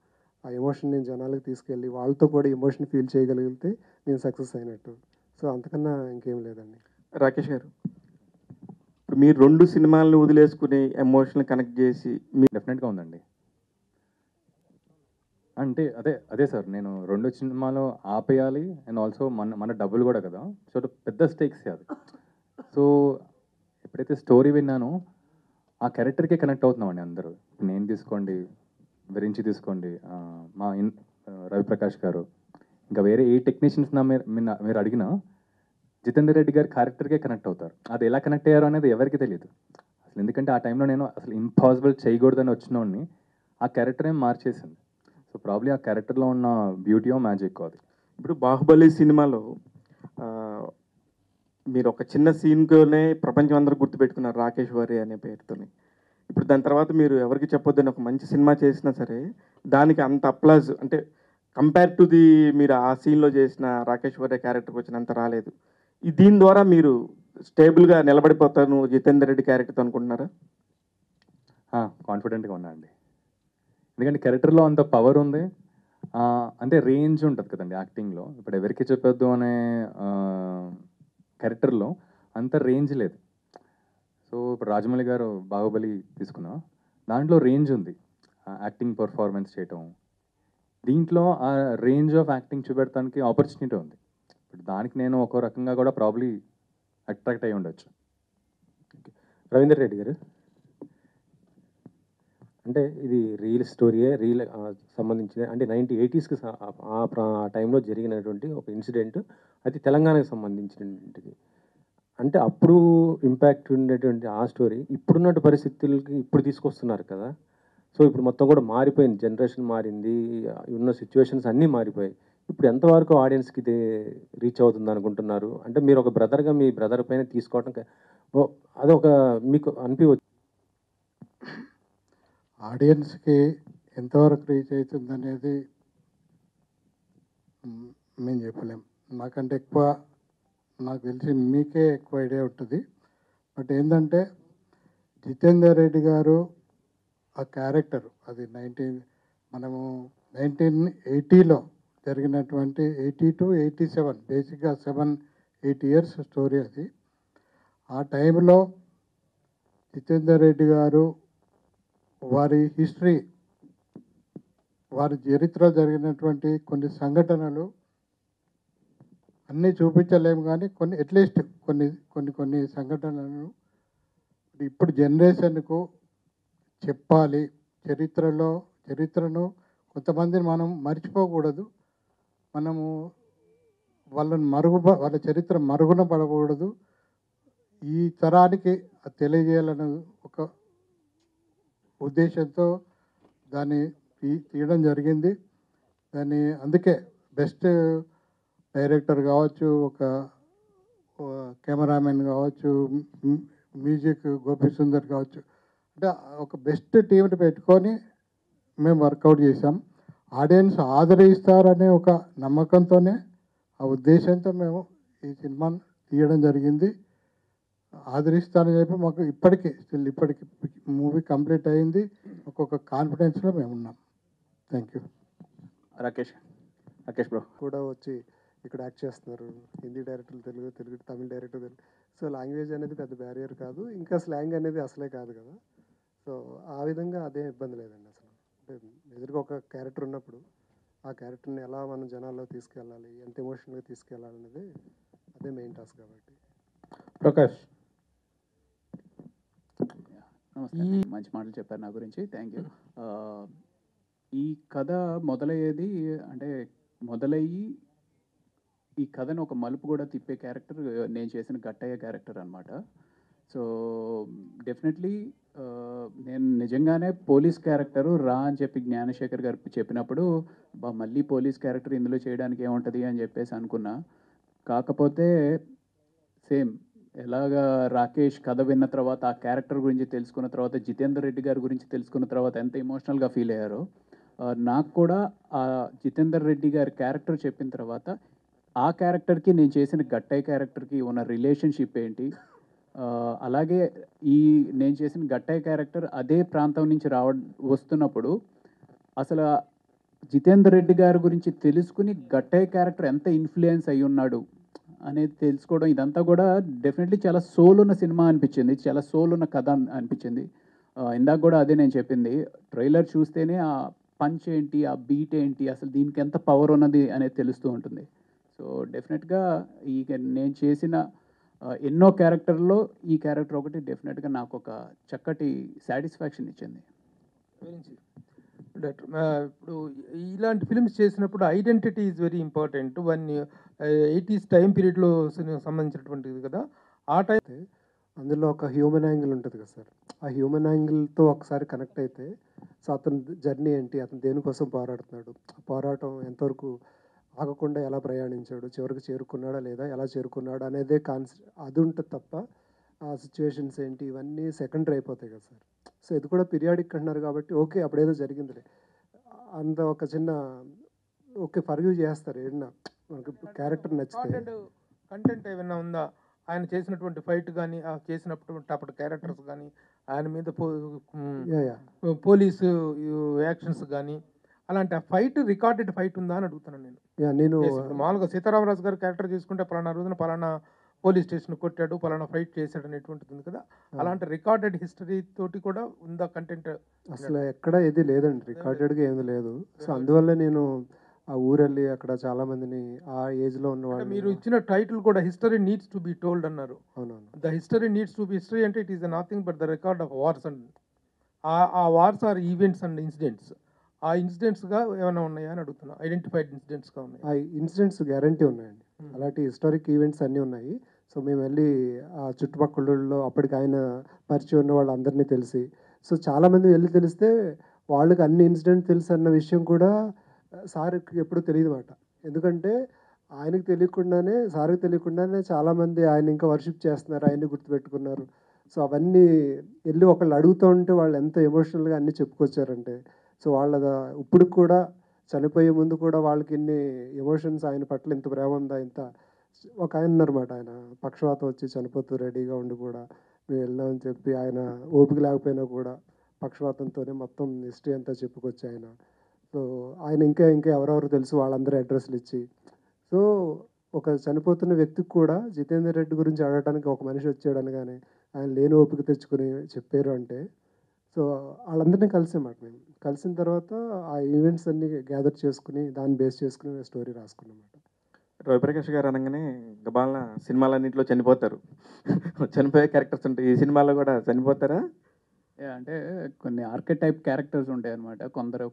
ఆ ఎమోషన్ నేను జనాలకు తీసుకెళ్ళి వాళ్ళతో కూడా ఎమోషన్ ఫీల్ చేయగలిగితే నేను సక్సెస్ అయినట్టు. సో అంతకన్నా ఇంకేం లేదండి. రాకేష్ గారు, ఇప్పుడు మీరు 2 సినిమాలను వదిలేసుకుని ఎమోషనల్ కనెక్ట్ చేసి డెఫినెట్గా ఉందండి. అంటే అదే సార్, నేను 2 సినిమాలు ఆపేయాలి అండ్ ఆల్సో మన డబ్బులు కూడా కదా, సో పెద్ద స్టేక్స్ అది. సో ఎప్పుడైతే స్టోరీ విన్నానో ఆ క్యారెక్టర్కే కనెక్ట్ అవుతున్నామండి అందరూ. నేను తీసుకోండి, విరించి తీసుకోండి, మా రవిప్రకాష్ గారు, ఇంకా వేరే ఏ టెక్నీషియన్స్ మీరు అడిగినా జితేందర్ రెడ్డి గారి క్యారెక్టర్కే కనెక్ట్ అవుతారు. అది ఎలా కనెక్ట్ అయ్యారో అనేది ఎవరికి తెలియదు అసలు, ఎందుకంటే ఆ టైంలో నేను అసలు ఇంపాసిబుల్ చేయకూడదని వచ్చినోడిని ఆ క్యారెక్టర్ ఏం మార్చేసింది. సో ప్రాబ్లీ ఆ క్యారెక్టర్లో ఉన్న బ్యూటీ ఆఫ్ మ్యాజిక్ అది. ఇప్పుడు బాహుబలి సినిమాలో మీరు ఒక చిన్న సీన్తోనే ప్రపంచం అందరూ గుర్తుపెట్టుకున్నారు, రాకేష్ వారి అనే పేరుతోని. ఇప్పుడు దాని తర్వాత మీరు ఎవరికి చెప్పొద్దని ఒక మంచి సినిమా చేసినా సరే దానికి అంత అప్లాజ్, అంటే కంపేర్ టు ది మీరు ఆ సీన్లో చేసిన రాకేష్ వారి క్యారెక్టర్కి వచ్చినంత రాలేదు. దీని ద్వారా మీరు స్టేబుల్గా నిలబడిపోతాను జితేందర్ రెడ్డి క్యారెక్టర్తో అనుకుంటున్నారా? కాన్ఫిడెంట్గా ఉన్నా అండి, ఎందుకంటే క్యారెక్టర్లో అంత పవర్ ఉంది. అంటే రేంజ్ ఉంటుంది కదండి యాక్టింగ్లో. ఇప్పుడు ఎవరికి చెప్పొద్దు అనే క్యారెక్టర్లో అంత రేంజ్ లేదు. సో ఇప్పుడు రాజమౌళి గారు బాహుబలి తీసుకున్నా, దాంట్లో రేంజ్ ఉంది యాక్టింగ్ పర్ఫార్మెన్స్ చేయటం. దీంట్లో ఆ రేంజ్ ఆఫ్ యాక్టింగ్ చూపెడటానికి ఆపర్చునిటీ ఉంది. ఇప్పుడు దానికి నేను ఒక రకంగా కూడా ప్రాబ్లీ అట్రాక్ట్ అయ్యి ఉండొచ్చు. రవీందర్ రెడ్డి గారు, అంటే ఇది రియల్ స్టోరీయే, రియల్ సంబంధించిన, అంటే 1980s ఆ టైంలో జరిగినటువంటి ఒక ఇన్సిడెంట్, అది తెలంగాణకు సంబంధించినటువంటిది. అంటే అప్పుడు ఇంపాక్ట్ ఉండేటువంటి ఆ స్టోరీ ఇప్పుడున్నట్టు పరిస్థితులకి ఇప్పుడు తీసుకొస్తున్నారు కదా. సో ఇప్పుడు మొత్తం కూడా మారిపోయింది, జనరేషన్ మారింది, ఉన్న సిచ్యువేషన్స్ అన్నీ మారిపోయాయి. ఇప్పుడు ఎంతవరకు ఆడియన్స్కి ఇది రీచ్ అవుతుంది అనుకుంటున్నారు? అంటే మీరు ఒక బ్రదర్గా మీ బ్రదర్ పైన తీసుకోవటం అదొక మీకు అనిపించవచ్చు. ఆడియన్స్కి ఎంతవరకు రీచ్ అవుతుంది అనేది మేము చెప్పలేం. నాకంటే ఎక్కువ నాకు తెలిసి మీకే ఎక్కువ ఐడియా ఉంటుంది. బట్ ఏంటంటే జితేందర్ రెడ్డి గారు ఆ క్యారెక్టర్ అది మనము 1980లో జరిగినటువంటి 80 to 87 బేసిక్గా 7-8 years స్టోరీ అది. ఆ టైంలో జితేందర్ రెడ్డి గారు వారి హిస్టరీ, వారి చరిత్రలో జరిగినటువంటి కొన్ని సంఘటనలు అన్నీ చూపించలేము, కానీ కొన్ని అట్లీస్ట్ కొన్ని సంఘటనలను ఇప్పుడు జనరేషన్కు చెప్పాలి. చరిత్రను కొంతమందిని మనం మర్చిపోకూడదు, మనము వాళ్ళ చరిత్ర మరుగున పడకూడదు. ఈ తరానికి తెలియజేయాలన్న ఒక ఉద్దేశంతో దాన్ని తీయడం జరిగింది. దాన్ని అందుకే బెస్ట్ డైరెక్టర్ కావచ్చు, ఒక కెమెరామెన్ కావచ్చు, మ్యూజిక్ గోపి సుందర్ కావచ్చు, అంటే ఒక బెస్ట్ టీంని పెట్టుకొని మేము వర్కౌట్ చేసాం. ఆడియన్స్ ఆదరిస్తారనే ఒక నమ్మకంతోనే, ఆ ఉద్దేశంతో మేము ఈ సినిమాను తీయడం జరిగింది. ఆదరిస్తానని చెప్పి మాకు ఇప్పటికీ ఇప్పటికి మూవీ కంప్లీట్ అయింది. ఒక్కొక్క కాన్ఫిడెన్స్లో మేము ఉన్నాం. Thank you. రాకేష్ బ్రో కూడా వచ్చి ఇక్కడ యాక్ట్ చేస్తున్నారు. హిందీ డైరెక్టర్లు తెలుగు తమిళ డైరెక్టర్ తెలుగు. సో లాంగ్వేజ్ అనేది పెద్ద బ్యారియర్ కాదు, ఇంకా స్లాంగ్ అనేది అసలే కాదు కదా. సో ఆ విధంగా అదే ఇబ్బంది లేదండి అసలు. అంటే ఎదురుగా ఒక క్యారెక్టర్ ఉన్నప్పుడు ఆ క్యారెక్టర్ని ఎలా మనం జనాల్లో తీసుకెళ్ళాలి, ఎంత ఎమోషనల్గా తీసుకెళ్ళాలి అనేది అదే మెయిన్ టాస్క్ కాబట్టి. ప్రకాష్, నమస్తే, మంచి మాటలు చెప్పారు నా గురించి, థ్యాంక్ యూ. ఈ కథ మొదలయ్యి ఈ కథను ఒక మలుపు కూడా తిప్పే క్యారెక్టర్ నేను చేసిన గట్టయ్య క్యారెక్టర్ అనమాట. సో డెఫినెట్లీ నేను నిజంగానే పోలీస్ క్యారెక్టరు రా అని చెప్పి జ్ఞానశేఖర్ గారు చెప్పినప్పుడు మళ్ళీ పోలీస్ క్యారెక్టర్ ఇందులో చేయడానికి ఏముంటుంది అని చెప్పేసి అనుకున్నా. కాకపోతే సేమ్ ఎలాగా రాకేష్ కథ విన్న తర్వాత ఆ క్యారెక్టర్ గురించి తెలుసుకున్న తర్వాత జితేందర్ రెడ్డి గారి గురించి తెలుసుకున్న తర్వాత ఎంత ఎమోషనల్గా ఫీల్ అయ్యారో నాకు కూడా ఆ జితేందర్ రెడ్డి గారి క్యారెక్టర్ చెప్పిన తర్వాత ఆ క్యారెక్టర్కి నేను చేసిన గట్టయ్య క్యారెక్టర్కి ఉన్న రిలేషన్షిప్ ఏంటి, అలాగే నేను చేసిన గట్టయ్య క్యారెక్టర్ అదే ప్రాంతం నుంచి వస్తున్నప్పుడు అసలు జితేందర్ రెడ్డి గారి గురించి తెలుసుకుని గట్టయ్య క్యారెక్టర్ ఎంత ఇన్ఫ్లుయెన్స్ అయి ఉన్నాడు అనేది తెలుసుకోవడం, ఇదంతా కూడా డెఫినెట్లీ చాలా సోల్ ఉన్న సినిమా అనిపించింది, చాలా సోల్ ఉన్న కథ అనిపించింది. ఇందాక కూడా అదే నేను చెప్పింది, ట్రైలర్ చూస్తేనే ఆ పంచ్ ఏంటి, ఆ బీట్ ఏంటి, అసలు దీనికి ఎంత పవర్ ఉన్నది అనేది తెలుస్తూ ఉంటుంది. సో డెఫినెట్గా నేను చేసిన ఎన్నో క్యారెక్టర్లో ఈ క్యారెక్టర్ ఒకటి డెఫినెట్గా నాకు ఒక చక్కటి సాటిస్ఫాక్షన్ ఇచ్చింది. ఇప్పుడు ఇలాంటి ఫిల్మ్స్ చేసినప్పుడు identity is very important. 80s time పీరియడ్లో సంబంధించినటువంటిది కదా. ఆ టైం అందులో ఒక హ్యూమన్ యాంగిల్ ఉంటుంది కదా సార్. ఆ హ్యూమన్ యాంగిల్తో ఒకసారి కనెక్ట్ అయితే సో అతని జర్నీ ఏంటి, అతను దేనికోసం పోరాడుతున్నాడు, పోరాటం ఎంతవరకు ఆగకుండా ఎలా ప్రయాణించాడు, చివరికి చేరుకున్నాడా లేదా, ఎలా చేరుకున్నాడు అనేదే అది ఉంటుంది తప్ప ఆ సిచ్యువేషన్స్ ఏంటి ఇవన్నీ సెకండరీ అయిపోతాయి కదా సార్. సో ఇది కూడా పీరియాడిక్ అంటున్నారు కాబట్టి ఓకే అప్పుడేదో జరిగిందిలే అంత ఒక చిన్న ఓకే ఫర్గ్యూ చేస్తారు. ఏదన్నా మనకి క్యారెక్టర్ నచ్చితే కంటెంట్ ఏమైనా ఉందా, ఆయన చేసినటువంటి ఫైట్ కానీ చేసినప్పుడు క్యారెక్టర్స్ కానీ ఆయన మీద పోలీసు యాక్షన్స్ కానీ అలాంటి ఆ ఫైట్ రికార్డెడ్ ఫైట్ ఉందా అని అడుగుతున్నాను నేను. మామూలుగా సీతారామరాజు గారు క్యారెక్టర్ చేసుకుంటే పలానా రోజున పలానా పోలీస్ స్టేషన్ కొట్టాడు, పలానా ఫైట్ చేశాడు అనేటువంటిది ఉంది కదా. అలాంటి రికార్డెడ్ హిస్టరీ తోటి కూడా ఉందా కంటెంట్? అసలు ఎక్కడ ఏది లేదండి, రికార్డెడ్గా ఏది లేదు. సో అందువల్ల నేను ఆ ఊరెళ్ళి అక్కడ చాలా మందిని ఆ ఏజ్లో ఉన్నవాళ్ళు. మీరు ఇచ్చిన టైటిల్ కూడా history needs to be told అన్నారు. అవునవును. The history needs to be history అంటే it is nothing but the record of wars and ఆ wars are events and incidents. ఆ ఇన్సిడెంట్స్గా ఏమైనా ఉన్నాయా అని అడుగుతున్నా. ఐడెంటిఫైడ్ ఇన్సిడెంట్స్గా ఉన్నాయి. ఆ ఇన్సిడెంట్స్ గ్యారంటీ ఉన్నాయండి. అలాంటి హిస్టారిక్ ఈవెంట్స్ అన్నీ ఉన్నాయి. సో మేము వెళ్ళి ఆ చుట్టుపక్కలలో అప్పటికి ఆయన పరిచయం ఉన్న వాళ్ళందరినీ తెలిసి సో చాలామంది వెళ్ళి తెలిస్తే వాళ్ళకి అన్ని ఇన్సిడెంట్ తెలుసు అన్న విషయం కూడా సార్కి ఎప్పుడు తెలియదు మాట. ఎందుకంటే ఆయనకు తెలియకుండానే సార్కి తెలియకుండానే చాలామంది ఆయన ఇంకా వర్షిప్ చేస్తున్నారు, ఆయన్ని గుర్తుపెట్టుకున్నారు. సో అవన్నీ వెళ్ళి ఒకళ్ళు అడుగుతూ ఉంటే వాళ్ళు ఎంత ఎమోషనల్గా అన్నీ చెప్పుకొచ్చారంటే సో వాళ్ళ ఇప్పుడు కూడా చనిపోయే ముందు కూడా వాళ్ళకి ఇన్ని ఎమోషన్స్ ఆయన పట్ల ఇంత ప్రేమ ఉందా, ఇంత ఒక ఆయన ఉన్నారన్నమాట. ఆయన పక్షవాతం వచ్చి చనిపోతూ రెడీగా ఉండి కూడా మేము వెళ్దామని చెప్పి ఆయన ఓపిక లేకపోయినా కూడా పక్షవాతంతోనే మొత్తం హిస్టరీ అంతా చెప్పుకొచ్చి ఆయన. సో ఆయన ఇంకా ఎవరెవరు తెలుసు వాళ్ళందరూ అడ్రస్లు ఇచ్చి సో ఒక చనిపోతున్న వ్యక్తికి కూడా జితేందర్ రెడ్డి గురించి అడగడానికి ఒక మనిషి వచ్చాడని కానీ ఆయన లేని ఓపిక తెచ్చుకుని చెప్పారు అంటే సో వాళ్ళందరినీ కలిసామాట. మేము కలిసిన తర్వాత ఆ ఈవెంట్స్ అన్నీ గ్యాదర్ చేసుకుని దాన్ని బేస్ చేసుకుని స్టోరీ రాసుకున్నమాట. రవిప్రకాష్ గారు అనగానే గబాలన సినిమాలన్నింటిలో చనిపోతారు, చనిపోయే క్యారెక్టర్స్ ఉంటాయి. ఈ సినిమాలో కూడా చనిపోతారా? అంటే కొన్ని ఆర్కిటైప్ క్యారెక్టర్స్ ఉంటాయి అనమాట.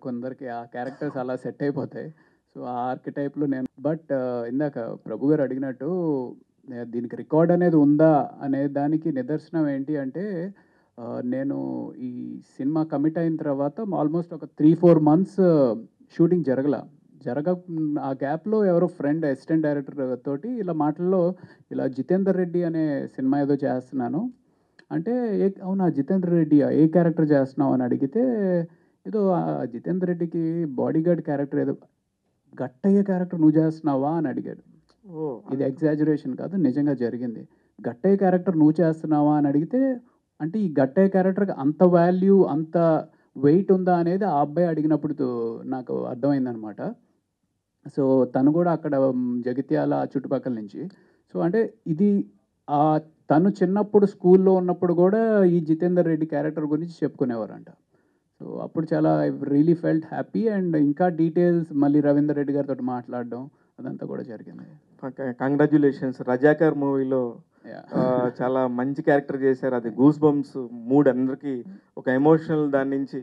కొందరికి ఆ క్యారెక్టర్స్ అలా సెట్ అయిపోతాయి. సో ఆ ఆర్కిటైప్లో నేను ఇందాక ప్రభు గారు అడిగినట్టు దీనికి రికార్డ్ అనేది ఉందా అనే దానికి నిదర్శనం ఏంటి అంటే నేను ఈ సినిమా కమిట్ అయిన తర్వాత ఆల్మోస్ట్ ఒక 3-4 months షూటింగ్ ఆ గ్యాప్లో ఎవరో ఫ్రెండ్ అసిస్టెంట్ డైరెక్టర్ తోటి ఇలా మాటల్లో ఇలా జితేందర్ రెడ్డి అనే సినిమా ఏదో చేస్తున్నాను అంటే అవునా జితేందర్ రెడ్డి ఏ క్యారెక్టర్ చేస్తున్నావు అని అడిగితే ఏదో జితేందర్ రెడ్డికి బాడీ గార్డ్ క్యారెక్టర్ ఏదో గట్టయ్య క్యారెక్టర్ నువ్వు చేస్తున్నావా అని అడిగాడు. ఇది ఎగ్జాజురేషన్ కాదు, నిజంగా జరిగింది. గట్టయ్య క్యారెక్టర్ నువ్వు చేస్తున్నావా అని అడిగితే, అంటే ఈ గట్టయ్య క్యారెక్టర్కి అంత వాల్యూ, అంత వెయిట్ ఉందా అనేది ఆ అబ్బాయి అడిగినప్పుడు నాకు అర్థమైందనమాట. సో తను కూడా అక్కడ జగిత్యాల చుట్టుపక్కల నుంచి. సో అంటే ఇది తను చిన్నప్పుడు స్కూల్లో ఉన్నప్పుడు కూడా ఈ జితేందర్ రెడ్డి క్యారెక్టర్ గురించి చెప్పుకునేవారంట. సో అప్పుడు చాలా I really felt happy. And ఇంకా డీటెయిల్స్ మళ్ళీ రవీందర్ రెడ్డి గారితో మాట్లాడడం అదంతా కూడా జరిగింది. కంగ్రాచ్యులేషన్స్. రజాకర్ మూవీలో చాలా మంచి క్యారెక్టర్ చేశారు. అది గూస్ బంప్స్ మూడ్ అందరికీ ఒక ఎమోషనల్ దాని నుంచి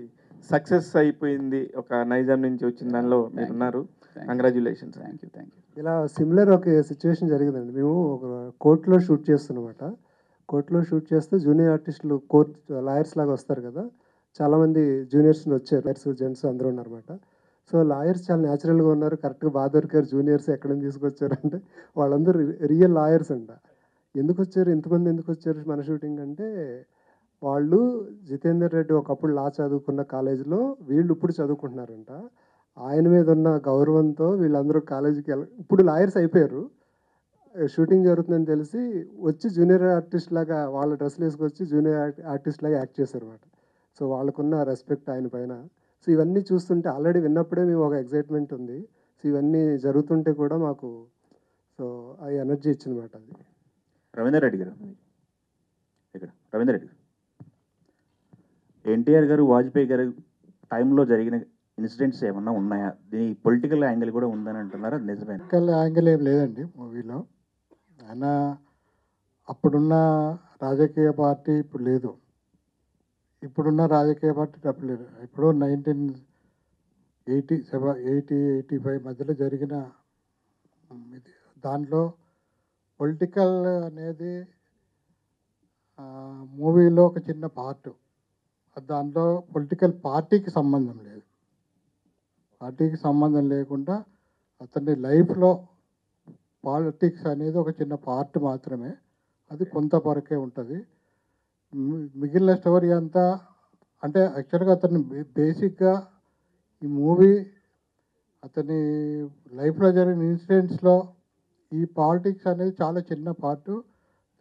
సక్సెస్ అయిపోయింది. ఒక నైజాం నుంచి వచ్చిన దానిలో మీరు ఉన్నారు. కంగ్రాచ్యులేషన్స్. Thank you. ఇలా సిమిలర్ ఒక సిచ్యువేషన్ జరిగిందండి. మేము ఒక కోర్టులో షూట్ చేస్తున్నమాట. కోర్టులో షూట్ చేస్తే జూనియర్ ఆర్టిస్టులు లాయర్స్ లాగా వస్తారు కదా, చాలామంది జూనియర్స్ వచ్చారు. లాయర్స్ జెంట్స్ అందరూ ఉన్నారన్నమాట. సో లాయర్స్ చాలా న్యాచురల్గా ఉన్నారు, కరెక్ట్గా బాగా దొరికారు. జూనియర్స్ ఎక్కడ నుంచి తీసుకొచ్చారంటే వాళ్ళందరూ రియల్ లాయర్స్ అంట. ఎందుకు వచ్చారు, ఇంతమంది ఎందుకు వచ్చారు మన షూటింగ్ అంటే, వాళ్ళు జితేందర్ రెడ్డి ఒకప్పుడు లా చదువుకున్న కాలేజీలో వీళ్ళు ఇప్పుడు చదువుకుంటున్నారంట. ఆయన మీద ఉన్న గౌరవంతో వీళ్ళందరూ కాలేజీకి ఇప్పుడు లాయర్స్ అయిపోయారు. షూటింగ్ జరుగుతుందని తెలిసి వచ్చి జూనియర్ ఆర్టిస్ట్ లాగా వాళ్ళ డ్రెస్సులు వేసుకొచ్చి జూనియర్ ఆర్టిస్ట్ లాగా యాక్ట్ చేశారు అనమాట. సో వాళ్ళకున్న రెస్పెక్ట్ ఆయన పైన. సో ఇవన్నీ చూస్తుంటే ఆల్రెడీ విన్నప్పుడే మేము ఒక ఎగ్జైట్మెంట్ ఉంది. సో ఇవన్నీ జరుగుతుంటే కూడా మాకు సో ఆ ఎనర్జీ ఇచ్చిందన్నమాట. అది రవీందర్ రెడ్డి గారు, ఇక్కడ రవీందర్ రెడ్డి గారు, ఎన్టీఆర్ గారు వాజ్పేయి గారు టైంలో జరిగిన ఇన్సిడెంట్స్ ఏమన్నా ఉన్నాయా? దీని పొలిటికల్ యాంగిల్ కూడా ఉందని అంటున్నారా? నిజమే. పొలిటికల్ యాంగిల్ ఏం లేదండి మూవీలో. ఆయన అప్పుడున్న రాజకీయ పార్టీ ఇప్పుడు లేదు, ఇప్పుడున్న రాజకీయ పార్టీ తప్పు లేదు. ఇప్పుడు 1985 మధ్యలో జరిగిన ఇది, దాంట్లో పొలిటికల్ అనేది మూవీలో ఒక చిన్న పార్ట్. దాంట్లో పొలిటికల్ పార్టీకి సంబంధం లేదు. పార్టీకి సంబంధం లేకుండా అతని లైఫ్లో పాలిటిక్స్ అనేది ఒక చిన్న పార్ట్ మాత్రమే. అది కొంత వరకే ఉంటుంది. మిగిలిన స్టోరీ అంతా అంటే యాక్చువల్గా అతన్ని బేసిక్గా ఈ మూవీ అతని లైఫ్లో జరిగిన ఇన్సిడెంట్స్లో ఈ పాలిటిక్స్ అనేది చాలా చిన్న పార్టు.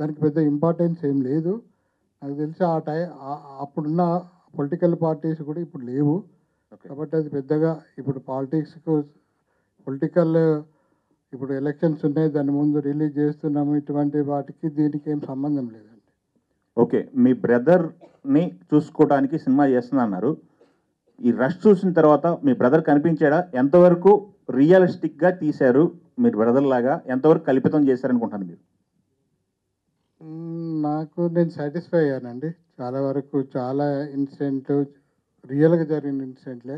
దానికి పెద్ద ఇంపార్టెన్స్ ఏం లేదు. నాకు తెలిసి అప్పుడున్న పొలిటికల్ పార్టీస్ కూడా ఇప్పుడు లేవు. కాబట్టి అది పెద్దగా ఇప్పుడు పొలిటికల్ ఇప్పుడు ఎలక్షన్స్ ఉన్నాయి, దాని ముందు రిలీజ్ చేస్తున్నాము, ఇటువంటి వాటికి దీనికి ఏం సంబంధం లేదండి. ఓకే, మీ బ్రదర్ని చూసుకోవడానికి సినిమా చేస్తున్నారు. ఈ రష్ చూసిన తర్వాత మీ బ్రదర్ కనిపించాడా? ఎంతవరకు రియలిస్టిక్గా తీశారు మీరు బ్రదర్ లాగా? ఎంతవరకు కల్పితం చేశారనుకుంటాను మీరు? నేను సాటిస్ఫై అయ్యానండి. చాలా వరకు చాలా ఇన్సిడెంట్ రియల్గా జరిగిన ఇన్సిడెంట్లే.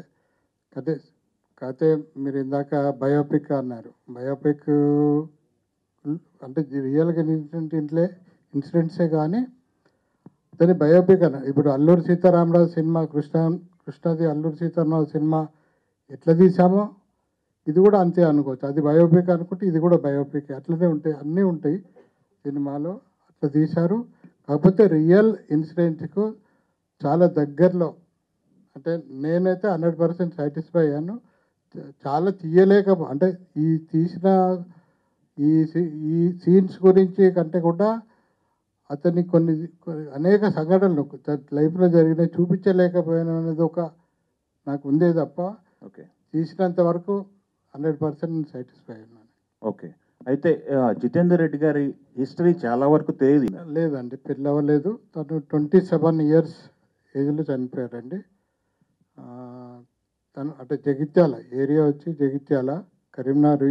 కాకపోతే మీరు ఇందాక బయోపిక్ అన్నారు. బయోపిక్ అంటే రియల్గా ఇన్సిడెంట్సే కానీ దాన్ని బయోపిక్ అన్నారు. ఇప్పుడు అల్లూరి సీతారామరాజు సినిమా కృష్ణది అల్లూరి సీతారామరాజు సినిమా ఎట్లా తీసామో ఇది కూడా అంతే అనుకోవచ్చు. అది బయోపిక్ అనుకుంటే ఇది కూడా బయోపిక్. అట్లనే ఉంటాయి, అన్నీ ఉంటాయి సినిమాలో. అట్లా తీశారు. కాకపోతే రియల్ ఇన్సిడెంట్కు చాలా దగ్గరలో, అంటే నేనైతే 100% సాటిస్ఫై అయ్యాను. చాలా అంటే ఈ తీసిన ఈ సీన్స్ గురించి కంటే కూడా అతన్ని అనేక సంఘటనలు లైఫ్లో జరిగిన చూపించలేకపోయాను అనేది ఒక నాకు ఉందే తప్ప తీసినంత వరకు 100% సాటిస్ఫై అయ్యాను. ఓకే, అయితే జితేందర్ రెడ్డి గారి హిస్టరీ చాలా వరకు తెలియదు. లేదండి, పెళ్ళవలేదు. తను 27 ఇయర్స్ ఏజ్లో చనిపోయారండి. తను అంటే జగిత్యాల ఏరియా వచ్చి జగిత్యాల, కరీంనగర్,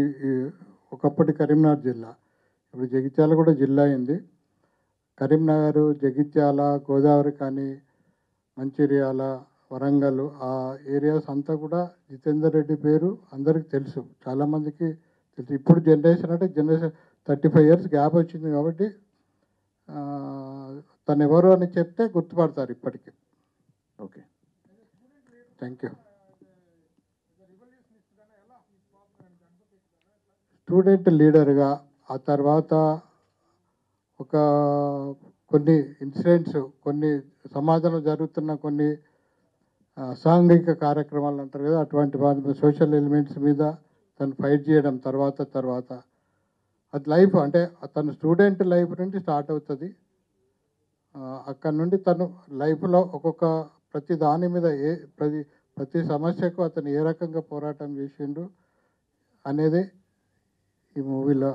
ఒకప్పటి కరీంనగర్ జిల్లా, ఇప్పుడు జగిత్యాల కూడా జిల్లా అయింది. కరీంనగర్, జగిత్యాల, గోదావరి కానీ, మంచిర్యాల, వరంగల్ ఆ ఏరియాస్ అంతా కూడా జితేందర్ రెడ్డి పేరు అందరికీ తెలుసు, చాలామందికి తెలుసు. ఇప్పుడు జనరేషన్ 35 ఇయర్స్ గ్యాప్ వచ్చింది కాబట్టి తను ఎవరు అని చెప్తే గుర్తుపడతారు ఇప్పటికీ. Okay, thank you. స్టూడెంట్ లీడర్గా ఆ తర్వాత కొన్ని ఇన్సిడెంట్స్, కొన్ని సమాజంలో జరుగుతున్న కొన్ని సాంఘిక కార్యక్రమాలు అంటారు కదా, అటువంటి వాటి సోషల్ ఎలిమెంట్స్ మీద తను ఫైట్ చేయడం తర్వాత అది లైఫ్ అంటే తను స్టూడెంట్ లైఫ్ నుండి స్టార్ట్ అవుతుంది. అక్కడ నుండి తను లైఫ్లో ఒక్కొక్క ప్రతి దాని మీద ప్రతి సమస్యకు అతను ఏ రకంగా పోరాటం చేసిండు అనేది ఈ మూవీలో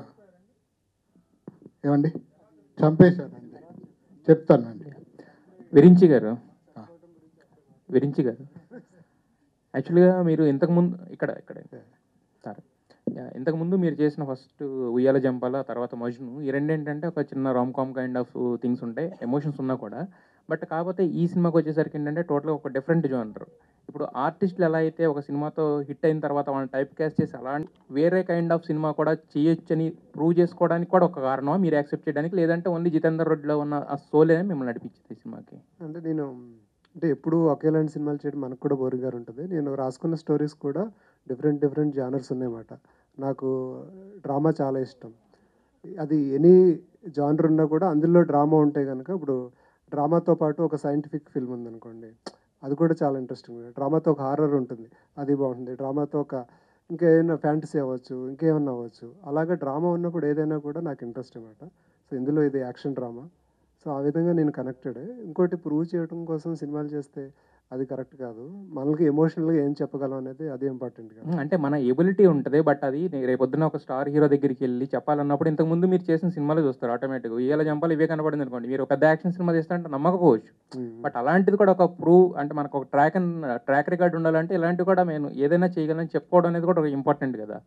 ఏమండి చంపేశానండి, చెప్తానండి. విరించి గారు యాక్చువల్గా మీరు ఇంతకుముందు ఇక్కడ సార్ ఇంతకుముందు మీరు చేసిన ఫస్ట్ ఉయ్యాల జంపాల తర్వాత మజ్ను, ఈ రెండు ఏంటంటే ఒక చిన్న rom com kind of things ఉంటాయి, ఎమోషన్స్ ఉన్నా కూడా. బట్ కాకపోతే ఈ సినిమాకి వచ్చేసరికి ఏంటంటే టోటల్గా ఒక డిఫరెంట్ జోనర్. ఇప్పుడు ఆర్టిస్టులు ఎలా అయితే ఒక సినిమాతో హిట్ అయిన తర్వాత వాళ్ళని టైప్ క్యాస్ట్ చేసి అలా వేరే కైండ్ ఆఫ్ సినిమా కూడా చేయొచ్చని ప్రూవ్ చేసుకోవడానికి కూడా ఒక కారణం మీరు యాక్సెప్ట్ చేయడానికి, లేదంటే ఓన్లీ జితేందర్ రెడ్డిలో ఉన్న ఆ సోలే మిమ్మల్ని నడిపించింది ఈ సినిమాకి? అంటే ఎప్పుడు ఒకేలాంటి సినిమాలు చేయడం మనకు కూడా బోరింగ్గా ఉంటుంది. నేను రాసుకున్న స్టోరీస్ కూడా డిఫరెంట్ జానర్స్ ఉన్నాయన్నమాట. నాకు డ్రామా చాలా ఇష్టం. అది ఎనీ జానర్ ఉన్నా కూడా అందులో డ్రామా ఉంటే కనుక, ఇప్పుడు డ్రామాతో పాటు ఒక సైంటిఫిక్ ఫిల్మ్ ఉందనుకోండి, అది కూడా చాలా ఇంట్రెస్టింగ్. డ్రామాతో ఒక హారర్ ఉంటుంది, అది బాగుంటుంది. డ్రామాతో ఒక ఇంకేమైనా ఫ్యాంటసీ అవ్వచ్చు, ఇంకేమన్నా అవ్వచ్చు. అలాగే డ్రామా ఉన్నప్పుడు ఏదైనా కూడా నాకు ఇంట్రెస్ట్ అన్నమాట. సో ఇందులో ఇది యాక్షన్ డ్రామా. సో ఆ విధంగా నేను కనెక్టెడ్. ఇంకోటి ప్రూవ్ చేయడం కోసం సినిమాలు చేస్తే అది కరెక్ట్ కాదు. మనకి ఎమోషనల్గా ఏం చెప్పగలం అనేది అది ఇంపార్టెంట్ కాదు. అంటే మన ఎబిలిటీ ఉంటుంది, బట్ అది రేపొద్దున ఒక స్టార్ హీరో దగ్గరికి వెళ్ళి చెప్పాలన్నప్పుడు ఇంతకుముందు మీరు చేసిన సినిమాలు చూస్తారు ఆటోమేటిక్గా. ఇవాళ జంపాలు ఇవే కనపడింది అనుకోండి, మీరు ఒక పెద్ద యాక్షన్ సినిమా చేస్తారంటే నమ్మకపోవచ్చు. బట్ అలాంటిది కూడా ఒక ప్రూవ్ అంటే మనకు ఒక ట్రాక్ రికార్డ్ ఉండాలంటే ఇలాంటివి కూడా నేను ఏదైనా చేయగలని చెప్పుకోవడం అనేది కూడా ఒక ఇంపార్టెంట్ కదా.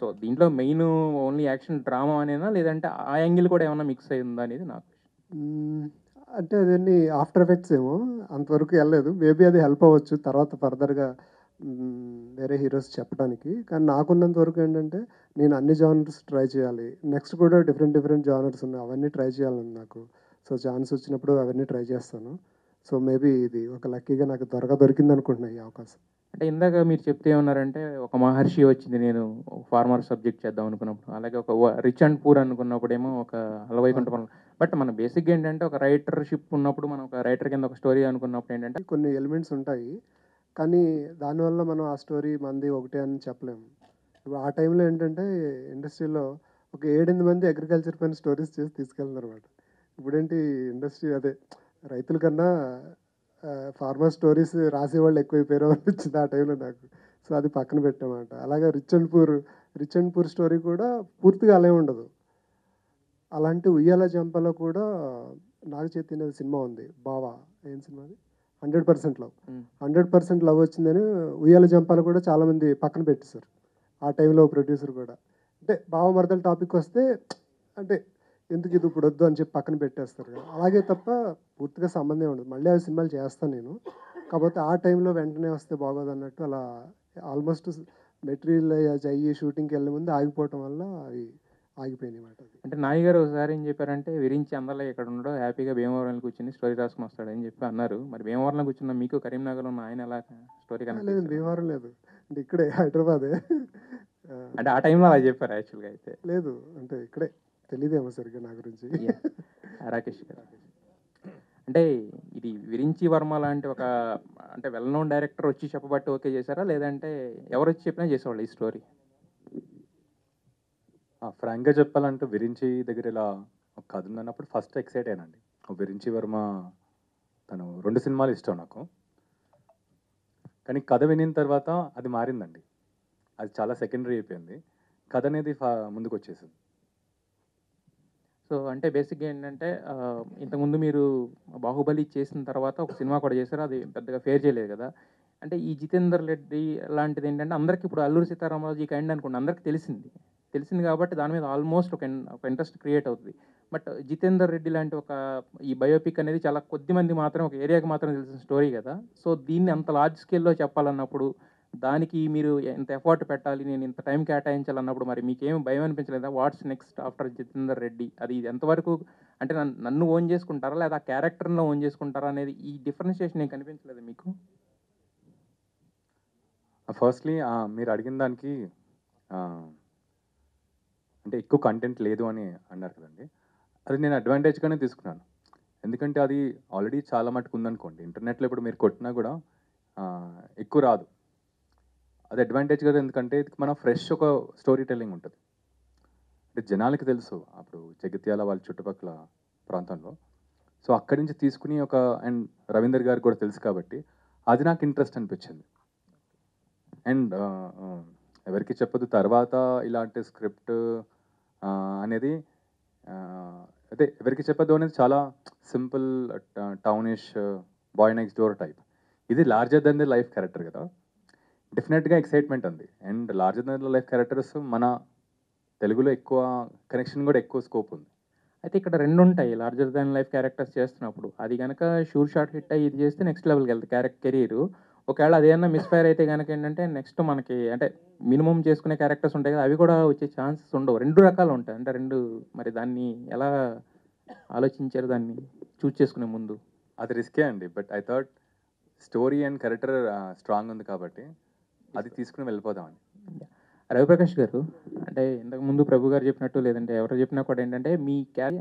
సో దీంట్లో మెయిన్ ఓన్లీ యాక్షన్ డ్రామా అనేనా, లేదంటే ఆ యాంగిల్ కూడా ఏమైనా మిక్స్ అయిందా అనేది నాకు. అంటే అదన్నీ ఆఫ్టర్ ఎఫెక్ట్స్ ఏమో, అంతవరకు వెళ్ళలేదు. మేబీ అది హెల్ప్ అవ్వచ్చు తర్వాత ఫర్దర్గా వేరే హీరోస్ చెప్పడానికి. కానీ నాకున్నంత వరకు ఏంటంటే నేను అన్ని జానర్స్ ట్రై చేయాలి. నెక్స్ట్ కూడా డిఫరెంట్ జానర్స్ ఉన్నాయి, అవన్నీ ట్రై చేయాలని నాకు. సో ఛాన్స్ వచ్చినప్పుడు అవన్నీ ట్రై చేస్తాను. సో మేబీ ఇది ఒక లక్కీగా నాకు దొరికింది అనుకుంటున్నా ఈ అవకాశం. అంటే ఇందాక మీరు చెప్తే ఏమన్నారంటే ఒక మహర్షి వచ్చింది నేను ఫార్మర్ సబ్జెక్ట్ చేద్దాం అనుకున్నప్పుడు, అలాగే ఒక రిచ్ అండ్ పూర్ అనుకున్నప్పుడేమో ఒక అలవైకుంఠం. బట్ మన బేసిక్గా ఏంటంటే ఒక రైటర్షిప్ ఉన్నప్పుడు మనం ఒక రైటర్ కింద ఒక స్టోరీ అనుకున్నప్పుడు ఏంటంటే కొన్ని ఎలిమెంట్స్ ఉంటాయి, కానీ దానివల్ల మనం ఆ స్టోరీ మంది ఒకటే అని చెప్పలేము. ఇప్పుడు ఆ టైంలో ఏంటంటే ఇండస్ట్రీలో ఒక 7-8 మంది అగ్రికల్చర్ పైన స్టోరీస్ చేసి తీసుకెళ్తున్నారు అనమాట. ఇప్పుడేంటి ఇండస్ట్రీ అదే రైతుల కన్నా ఫార్మర్ స్టోరీస్ రాసేవాళ్ళు ఎక్కువైపోయారు అనిపించింది ఆ టైంలో నాకు. సో అది పక్కన పెట్టామాట. అలాగే రిచ్ అండ్ పూర్ స్టోరీ కూడా పూర్తిగా అలా ఉండదు. అలాంటి ఉయ్యాల జంపలో కూడా నాగ చైతన్య సినిమా ఉంది, బావా. ఏం సినిమా అది? 100% లవ్. 100% లవ్ వచ్చిందని ఉయ్యాల జంపాలు కూడా చాలామంది పక్కన పెట్టేశారు ఆ టైంలో. ప్రొడ్యూసర్ కూడా అంటే బావ మరదల టాపిక్ వస్తే అంటే ఎందుకు ఇది ఇప్పుడు వద్దు అని చెప్పి పక్కన పెట్టేస్తారు కదా. అలాగే తప్ప పూర్తిగా సంబంధం ఉండదు. మళ్ళీ ఆ సినిమాలు చేస్తాను నేను, కాకపోతే ఆ టైంలో వెంటనే వస్తే బాగోదు అన్నట్టు అలా ఆల్మోస్ట్ మెటీరియల్ అయ్యి షూటింగ్కి వెళ్ళే ముందు ఆగిపోవటం వల్ల అవి ఆగిపోయినాయి అన్నమాట. అంటే నాని గారు ఒకసారి ఏం చెప్పారంటే విరించి అందరిలో ఇక్కడ ఉండడం హ్యాపీగా భీమవరంలో కూర్చొని స్టోరీ రాసుకుని వస్తాడని చెప్పి అన్నారు. మరి భీమవరంలో కూర్చున్న మీకు కరీంనగర్లో ఉన్న ఆయన ఎలా స్టోరీ లేదు, కనిపిస్తుంది? భీమవరం లేదు, అంటే ఇక్కడే హైదరాబాదే. అంటే ఆ టైంలో అలా చెప్పారు యాక్చువల్గా. అయితే లేదు, అంటే ఇక్కడే తెలియదేమో సరిగ్గా నా గురించి. రాకేష్ గారు, అంటే ఇది విరించి వర్మ లాంటి ఒక అంటే వెల్ నోన్ డైరెక్టర్ వచ్చి చెప్పబట్టి ఓకే చేశారా, లేదంటే ఎవరు వచ్చి చెప్పినా చేసేవాళ్ళు ఈ స్టోరీ? ఫ్రాంక్గా చెప్పాలంటే విరించి దగ్గర ఇలా ఒక కథ ఉందన్నప్పుడు ఫస్ట్ ఎక్సైట్ అయ్యానండి. విరించి వర్మ తను 2 సినిమాలు ఇష్టం నాకు, కానీ కథ వినిన తర్వాత అది మారిందండి. అది చాలా సెకండరీ అయిపోయింది, కథ అనేది ముందుకు వచ్చేసింది. సో అంటే బేసిక్గా ఏంటంటే ఇంతకుముందు మీరు బాహుబలి చేసిన తర్వాత ఒక సినిమా కూడా చేశారు, అది పెద్దగా ఫేర్ చేయలేదు కదా. అంటే ఈ జితేందర్ రెడ్డి లాంటిది ఏంటంటే అందరికీ ఇప్పుడు అల్లూరి సీతారామరాజు ఈ కైండ్ అనుకోండి అందరికీ తెలిసింది కాబట్టి దాని మీద ఆల్మోస్ట్ ఒక ఇంట్రెస్ట్ క్రియేట్ అవుతుంది. బట్ జితేందర్ రెడ్డి లాంటి ఒక ఈ బయోపిక్ అనేది చాలా కొద్ది మంది మాత్రం ఒక ఏరియాకి మాత్రం తెలిసిన స్టోరీ కదా. సో దీన్ని అంత లార్జ్ స్కేల్లో చెప్పాలన్నప్పుడు దానికి మీరు ఎంత ఎఫర్ట్ పెట్టాలి, నేను ఇంత టైం కేటాయించాలన్నప్పుడు మరి మీకేం భయం అనిపించలేదా? What's next after Jitender Reddy? అది ఎంతవరకు అంటే నన్ను ఓన్ చేసుకుంటారా లేదా ఆ క్యారెక్టర్లో ఓన్ చేసుకుంటారా అనేది ఈ డిఫరెన్షియేషన్ ఏం కనిపించలేదు మీకు? ఫస్ట్లీ మీరు అడిగిన దానికి అంటే ఎక్కువ కంటెంట్ లేదు అని అన్నారు కదండి, అది నేను అడ్వాంటేజ్గానే తీసుకున్నాను. ఎందుకంటే అది ఆల్రెడీ చాలా మటుకు ఉందనుకోండి, ఇంటర్నెట్లో ఇప్పుడు మీరు కొట్టినా కూడా ఎక్కువ రాదు. అది అడ్వాంటేజ్ కదా, ఎందుకంటే మన ఫ్రెష్ ఒక స్టోరీ టెల్లింగ్ ఉంటుంది. అంటే జనాలకి తెలుసు అప్పుడు జగిత్యాల వాళ్ళ చుట్టుపక్కల ప్రాంతంలో. సో అక్కడి నుంచి తీసుకుని అండ్ రవీందర్ గారికి కూడా తెలుసు కాబట్టి అది నాకు ఇంట్రెస్ట్ అనిపించింది. అండ్ ఎవరికి చెప్పదు తర్వాత ఇలాంటి స్క్రిప్ట్ అనేది అదే ఎవరికి చెప్పదు అనేది చాలా simple townish boy next door type. ఇది larger than the life character కదా, డెఫినెట్గా ఎక్సైట్మెంట్ ఉంది. And larger than the life characters మన తెలుగులో ఎక్కువ కనెక్షన్ కూడా ఎక్కువ స్కోప్ ఉంది. అయితే ఇక్కడ రెండు ఉంటాయి లార్జర్ దాన్ లైఫ్ క్యారెక్టర్స్ చేస్తున్నప్పుడు. అది కనుక షూర్ షాట్ హిట్ అయ్యి ఇది చేస్తే నెక్స్ట్ లెవెల్కి వెళ్తుంది కెరీర్. ఒకవేళ అదేమన్నా మిస్ఫైర్ అయితే కనుక ఏంటంటే నెక్స్ట్ మనకి అంటే మినిమం చేసుకునే క్యారెక్టర్స్ ఉంటాయి కదా, అవి కూడా వచ్చే ఛాన్సెస్ ఉండవు. రెండు రకాలు ఉంటాయి అంటే మరి దాన్ని ఎలా ఆలోచించారు దాన్ని చూస్ చేసుకునే ముందు? అది రిస్కే అండి, but I thought story and character strong ఉంది కాబట్టి అది తీసుకుని వెళ్ళిపోదామని. రవిప్రకాష్ గారు, అంటే ఇంతకు ముందు ప్రభు గారు చెప్పినట్టు లేదంటే ఎవరు చెప్పినా కూడా ఏంటంటే మీ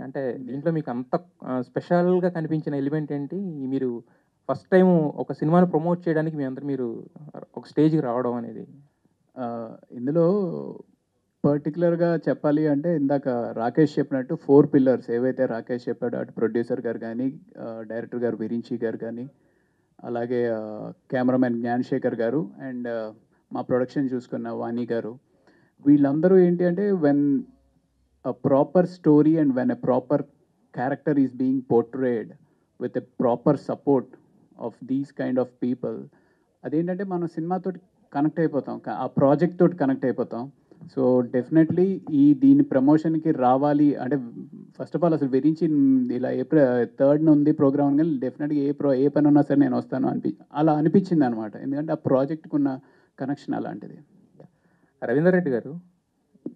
అంటే దీంట్లో మీకు అంత స్పెషల్గా కనిపించిన ఎలిమెంట్ ఏంటి? మీరు ఫస్ట్ టైం ఒక సినిమాను ప్రమోట్ చేయడానికి మీరు ఒక స్టేజ్కి రావడం అనేది? ఇందులో పర్టికులర్గా చెప్పాలి అంటే ఇందాక రాకేష్ చెప్పినట్టు 4 పిల్లర్స్ ఏవైతే రాకేష్ చెప్పాడో, అటు ప్రొడ్యూసర్ గారు కానీ, డైరెక్టర్ గారు విరించి గారు కానీ, అలాగే కెమెరామెన్ జ్ఞానశేఖర్ గారు అండ్ మా ప్రొడక్షన్ చూసుకున్న వాణి గారు, వీళ్ళందరూ ఏంటి అంటే when a proper story and when a proper character is being portrayed with a proper support of these kind of people, అదేంటంటే మనం సినిమాతో కనెక్ట్ అయిపోతాం, ఆ ప్రాజెక్ట్ తోటి కనెక్ట్ అయిపోతాం. సో డెఫినెట్లీ దీని ప్రమోషన్కి రావాలి అంటే ఫస్ట్ ఆఫ్ ఆల్ అసలు విరించి ఇలా April 3rd ఉంది ప్రోగ్రామ్, కానీ డెఫినెట్గా ఏ పని ఉన్నా సరే నేను వస్తాను అలా అనిపించింది అనమాట. ఎందుకంటే ఆ ప్రాజెక్ట్కి ఉన్న కనెక్షన్ అలాంటిది. రవీందర్ రెడ్డి గారు,